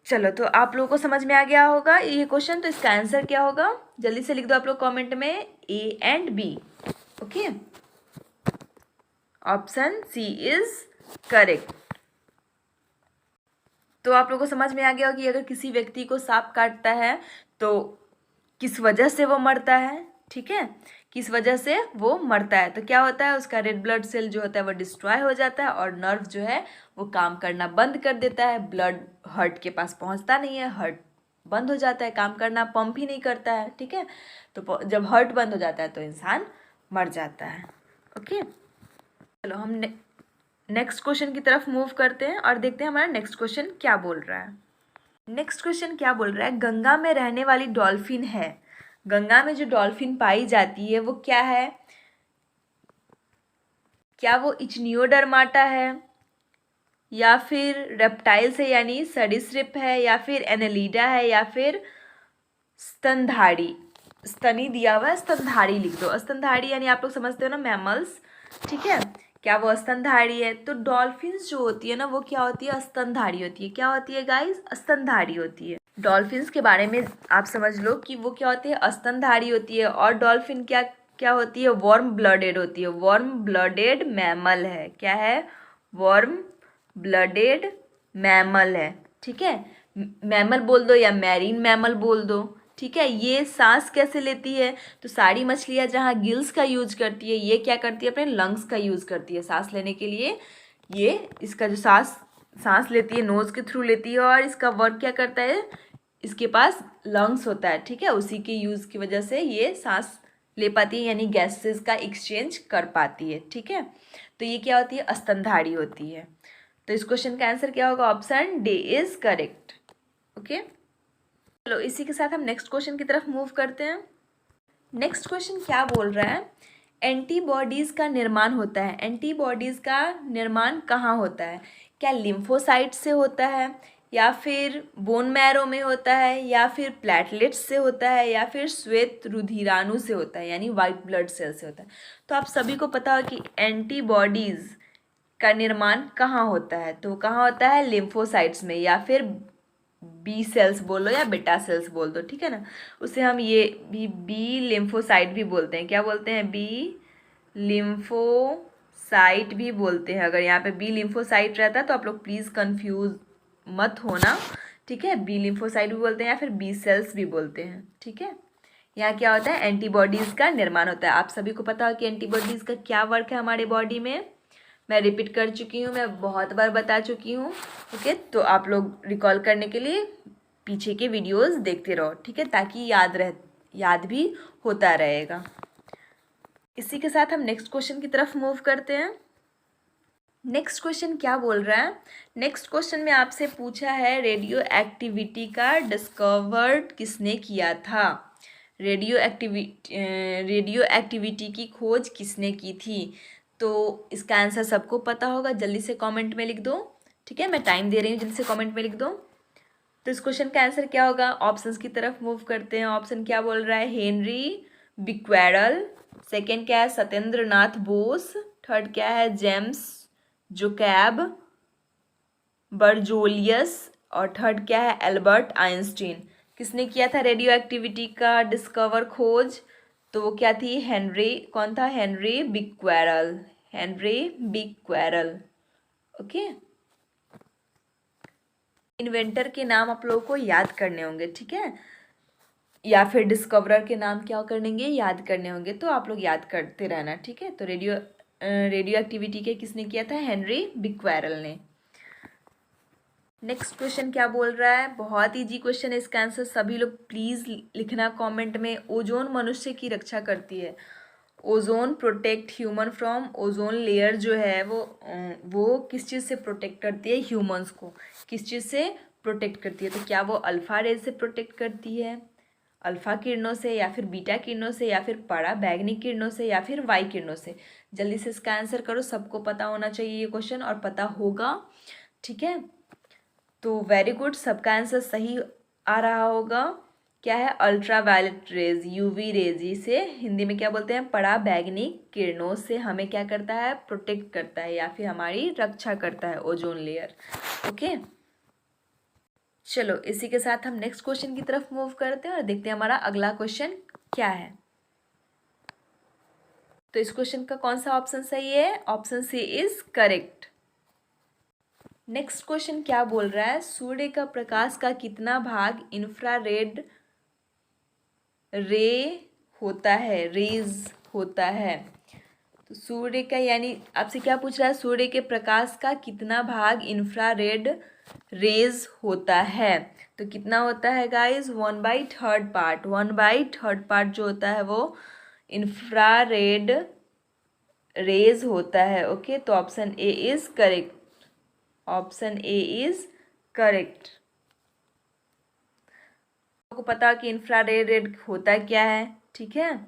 चलो, तो आप लोगों को समझ में आ गया होगा ये क्वेश्चन। तो इसका आंसर क्या होगा, जल्दी से लिख दो आप लोग कमेंट में, A and B. Okay, option C is correct. तो आप लोगों को समझ में आ गया कि अगर किसी व्यक्ति को सांप काटता है तो किस वजह से वो मरता है। ठीक है, किस वजह से वो मरता है, तो क्या होता है, उसका रेड ब्लड सेल जो होता है वो डिस्ट्रॉय हो जाता है और नर्व जो है वो काम करना बंद कर देता है, ब्लड हार्ट के पास पहुंचता नहीं है, हार्ट बंद हो जाता है, काम करना, पंप ही नहीं करता है। ठीक है, तो जब हार्ट बंद हो जाता है तो इंसान मर जाता है। ओके, चलो हम नेक्स्ट क्वेश्चन की तरफ मूव करते हैं और देखते हैं हमारा नेक्स्ट क्वेश्चन क्या बोल रहा है। नेक्स्ट क्वेश्चन क्या बोल रहा है, गंगा में रहने वाली डॉल्फिन है, गंगा में जो डॉल्फिन पाई जाती है वो क्या है, क्या वो इचनियोडर्माटा है, या फिर रेप्टाइल्स है यानी सरीसृप है, या फिर एनेलिडा है, या फिर स्तनधारी, स्तनी दिया हुआ है, स्तनधारी लिख दो। स्तनधारी यानी आप लोग समझते हो ना, मैमल्स। ठीक है, क्या वो स्तनधारी है, तो डॉल्फिन्स जो होती है ना वो क्या होती है, स्तनधारी होती है। क्या होती है गाइस, स्तनधारी होती है। डॉल्फिन्स के बारे में आप समझ लो कि वो क्या होती है, स्तनधारी होती है। और डॉल्फिन क्या क्या होती है, वार्म ब्लडेड होती है, वार्म ब्लडेड मैमल है। क्या है, वार्म ब्लडेड मैमल है। ठीक है, मैमल बोल दो या मैरीन मैमल बोल दो। ठीक है, ये सांस कैसे लेती है, तो सारी मछलियाँ जहाँ गिल्स का यूज करती है, ये क्या करती है, अपने लंग्स का यूज़ करती है सांस लेने के लिए। ये इसका जो सांस लेती है नोज़ के थ्रू लेती है, और इसका वर्क क्या करता है, इसके पास लंग्स होता है। ठीक है, उसी के यूज़ की वजह से ये सांस ले पाती है, यानी गैसेस का एक्सचेंज कर पाती है। ठीक है, तो ये क्या होती है, स्तनधारी होती है। तो इस क्वेश्चन का आंसर क्या होगा, option D is correct. Okay, चलो इसी के साथ हम नेक्स्ट क्वेश्चन की तरफ मूव करते हैं। नेक्स्ट क्वेश्चन क्या बोल रहा है, एंटीबॉडीज़ का निर्माण होता है, एंटीबॉडीज़ का निर्माण कहाँ होता है, क्या लिम्फोसाइट से होता है, या फिर बोन मैरो में होता है, या फिर प्लेटलेट्स से होता है, या फिर श्वेत रुधिराणु से होता है, यानी वाइट ब्लड सेल से होता है। तो आप सभी को पता हो कि एंटीबॉडीज़ का निर्माण कहाँ होता है, तो कहाँ होता है, लिम्फोसाइट्स में, या फिर बी सेल्स बोलो या बेटा सेल्स बोल दो। ठीक है ना, उसे हम ये भी बी लिम्फोसाइट भी बोलते हैं। क्या बोलते हैं, बी लिम्फोसाइट भी बोलते हैं। अगर यहाँ पे बी लिम्फोसाइट रहता है तो आप लोग प्लीज़ कंफ्यूज मत होना। ठीक है, बी लिम्फोसाइट भी बोलते हैं या फिर बी सेल्स भी बोलते हैं। ठीक है, यहाँ क्या होता है, एंटीबॉडीज़ का निर्माण होता है। आप सभी को पता हो कि एंटीबॉडीज़ का क्या वर्क है हमारे बॉडी में, मैं रिपीट कर चुकी हूँ, मैं बहुत बार बता चुकी हूँ। ओके, तो आप लोग रिकॉल करने के लिए पीछे के वीडियोस देखते रहो। ठीक है, ताकि याद भी होता रहेगा। इसी के साथ हम नेक्स्ट क्वेश्चन की तरफ मूव करते हैं। नेक्स्ट क्वेश्चन क्या बोल रहा है? नेक्स्ट क्वेश्चन में आपसे पूछा है रेडियो एक्टिविटी का डिस्कवर्ड किसने किया था? रेडियो एक्टिविटी की खोज किसने की थी? तो इसका आंसर सबको पता होगा, जल्दी से कमेंट में लिख दो। ठीक है, मैं टाइम दे रही हूँ, जल्दी से कमेंट में लिख दो। तो इस क्वेश्चन का आंसर क्या होगा? ऑप्शंस की तरफ मूव करते हैं। ऑप्शन क्या बोल रहा है? हेनरी बिक्वेरल। सेकंड क्या है? सत्येंद्र नाथ बोस। थर्ड क्या है? जेम्स जोकैब बर्जोलियस। और थर्ड क्या है? Albert Einstein. किसने किया था रेडियो एक्टिविटी का डिस्कवर खोज? तो वो क्या थी? हेनरी, कौन था? हेनरी बिक्वेरल। हेनरी बिक्वेरल। ओके, इन्वेंटर के नाम आप लोगों को याद करने होंगे, ठीक है, या फिर डिस्कवरर के नाम क्या करेंगे? याद करने होंगे, तो आप लोग याद करते रहना, ठीक है। तो रेडियो एक्टिविटी के किसने किया था? हेनरी बिक्वेरल ने। नेक्स्ट क्वेश्चन क्या बोल रहा है? बहुत इजी क्वेश्चन है, इसका आंसर सभी लोग प्लीज़ लिखना कमेंट में। ओजोन मनुष्य की रक्षा करती है। Ozone protect human from, ozone layer जो है वो किस चीज़ से प्रोटेक्ट करती है? ह्यूमंस को किस चीज़ से प्रोटेक्ट करती है? तो क्या वो अल्फ़ा रेज से प्रोटेक्ट करती है, अल्फ़ा किरणों से, या फिर बीटा किरणों से, या फिर परा बैगनी किरणों से, या फिर वाई किरणों से? जल्दी से इसका आंसर करो, सबको पता होना चाहिए ये क्वेश्चन, और पता होगा, ठीक है। तो वेरी गुड, सबका आंसर सही आ रहा होगा। क्या है? Ultraviolet rays, UV rays, जिसे हिंदी में क्या बोलते हैं? परा बैगनी किरणों से हमें क्या करता है? प्रोटेक्ट करता है, या फिर हमारी रक्षा करता है, ओजोन लेयर। ओके, चलो इसी के साथ हम नेक्स्ट क्वेश्चन की तरफ मूव करते हैं और देखते हैं हमारा अगला क्वेश्चन क्या है। तो इस क्वेश्चन का कौन सा ऑप्शन सही है? Option C is correct. Next question क्या बोल रहा है? सूर्य का प्रकाश का कितना भाग इंफ्रारेड रे होता है, रेज होता है? तो सूर्य का, यानी आपसे क्या पूछ रहा है? सूर्य के प्रकाश का कितना भाग इंफ्रारेड रेज होता है? तो कितना होता है गाइस? 1/3 पार्ट। 1/3 पार्ट जो होता है वो इंफ्रारेड रेज होता है। ओके, तो option A is correct. Option A is correct. आपको पता कि इंफ्रारेड होता क्या है, ठीक है।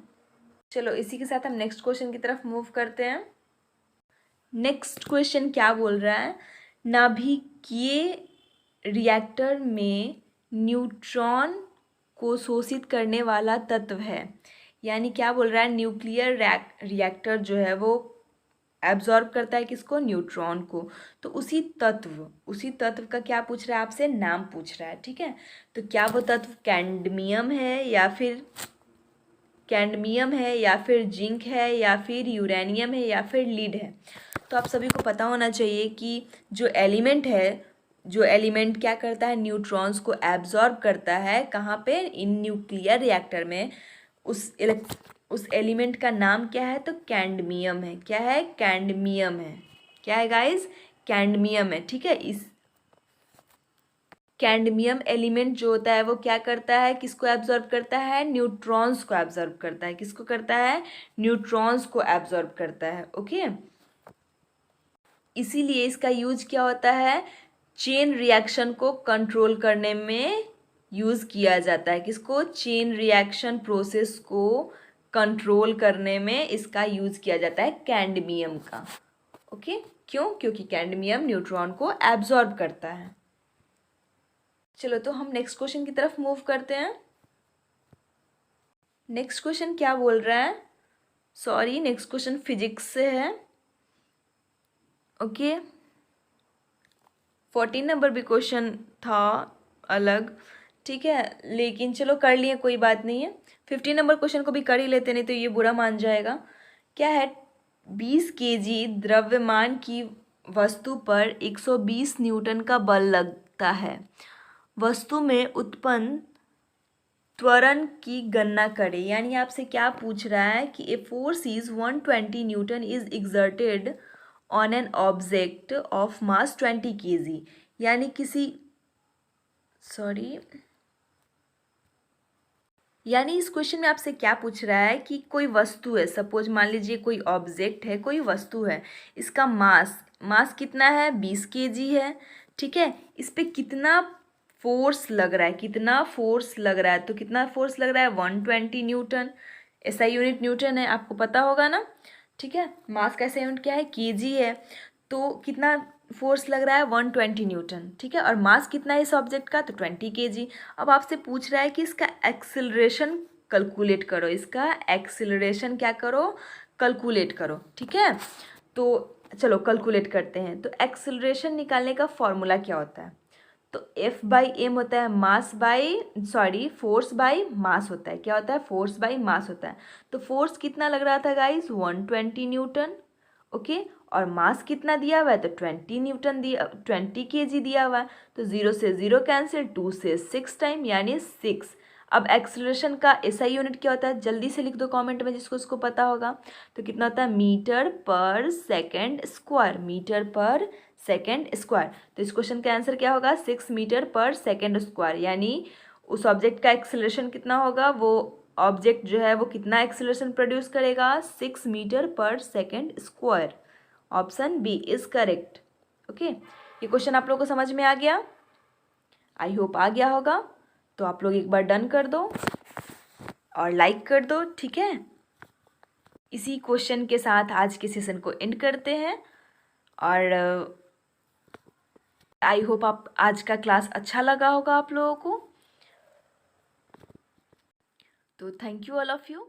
चलो इसी के साथ हम नेक्स्ट क्वेश्चन की तरफ मूव करते हैं। नेक्स्ट क्वेश्चन क्या बोल रहा है? नाभिकीय रिएक्टर में न्यूट्रॉन को शोषित करने वाला तत्व है। यानी क्या बोल रहा है? न्यूक्लियर रिएक्टर जो है वो एब्जॉर्ब करता है किसको? न्यूट्रॉन को। तो उसी तत्व का क्या पूछ रहा है आपसे? नाम पूछ रहा है, ठीक है। तो क्या वो तत्व कैडमियम है, या फिर जिंक है, या फिर यूरेनियम है, या फिर लीड है? तो आप सभी को पता होना चाहिए कि जो एलिमेंट क्या करता है? न्यूट्रॉन्स को एब्जॉर्ब करता है। कहाँ पे? इन न्यूक्लियर रिएक्टर में। उस एलिमेंट का नाम क्या है? तो कैडमियम है। क्या है? कैडमियम है। क्या है गाइस? कैडमियम है, ठीक है। इस कैडमियम एलिमेंट जो होता है वो क्या करता है? किसको एब्जॉर्ब करता है? न्यूट्रॉन्स को एब्जॉर्ब करता है। किसको करता है? न्यूट्रॉन्स को एब्जॉर्ब करता है। ओके, इसीलिए इसका यूज क्या होता है? चेन रिएक्शन को कंट्रोल करने में यूज़ किया जाता है। किसको? चेन रिएक्शन प्रोसेस को कंट्रोल करने में इसका यूज़ किया जाता है, कैडमियम का। ओके, क्यों? क्योंकि कैडमियम न्यूट्रॉन को एब्जॉर्ब करता है। चलो तो हम नेक्स्ट क्वेश्चन की तरफ मूव करते हैं। नेक्स्ट क्वेश्चन क्या बोल रहा है? सॉरी, नेक्स्ट क्वेश्चन फिजिक्स से है। ओके, 14 नंबर भी क्वेश्चन था अलग, ठीक है, लेकिन चलो कर लिए, कोई बात नहीं है। 15 नंबर क्वेश्चन को भी कर ही लेते, नहीं तो ये बुरा मान जाएगा। क्या है? 20 केजी द्रव्यमान की वस्तु पर 120 न्यूटन का बल लगता है। वस्तु में उत्पन्न त्वरण की गणना करें। यानी आपसे क्या पूछ रहा है कि a force is 120 Newton is exerted on an object of mass 20 kg। यानी इस क्वेश्चन में आपसे क्या पूछ रहा है कि कोई वस्तु है, सपोज मान लीजिए कोई ऑब्जेक्ट है, कोई वस्तु है, इसका मास मास कितना है 20 kg है, ठीक है। इस पे कितना फोर्स लग रहा है, कितना फोर्स लग रहा है, तो कितना फोर्स लग रहा है 120 न्यूटन। ऐसा यूनिट न्यूटन है, आपको पता होगा ना, ठीक है। मास का ऐसा यूनिट क्या है केजी है, तो कितना फोर्स लग रहा है 120 न्यूटन, ठीक है। और मास कितना है इस ऑब्जेक्ट का, तो 20 kg। अब आपसे पूछ रहा है कि इसका एक्सिलरेशन कैलकुलेट करो, इसका एक्सिलरेशन क्या करो, कैलकुलेट करो, ठीक है। तो चलो कैलकुलेट करते हैं। तो एक्सिलरेशन निकालने का फॉर्मूला क्या होता है, तो F/m होता है फोर्स बाई मास होता है। क्या होता है, फोर्स बाई मास होता है। तो फोर्स कितना लग रहा था गाइस 120 न्यूटन, ओके। और मास कितना दिया हुआ है, तो 20 न्यूटन दिया, 20 kg दिया हुआ है। तो 0 से 0 कैंसिल, 2 से 6 टाइम यानी 6। अब एक्सेलरेशन का ऐसा यूनिट क्या होता है, जल्दी से लिख दो कमेंट में जिसको उसको पता होगा। तो कितना होता है मीटर पर सेकेंड स्क्वायर, मीटर पर सेकेंड स्क्वायर। तो इस क्वेश्चन का आंसर क्या होगा 6 मीटर पर सेकेंड स्क्वायर। यानी उस ऑब्जेक्ट का एक्सेलरेशन कितना होगा, वो ऑब्जेक्ट जो है वो कितना एक्सेलरेशन प्रोड्यूस करेगा 6 मीटर पर second square. Option B is correct, okay. ये क्वेश्चन आप लोगों को समझ में आ गया, आई होप आ गया होगा। तो आप लोग एक बार डन कर दो और लाइक कर दो, ठीक है। इसी क्वेश्चन के साथ आज के सेशन को एंड करते हैं। और आई होप आप आज का क्लास अच्छा लगा होगा आप लोगों को। तो thank you all of you.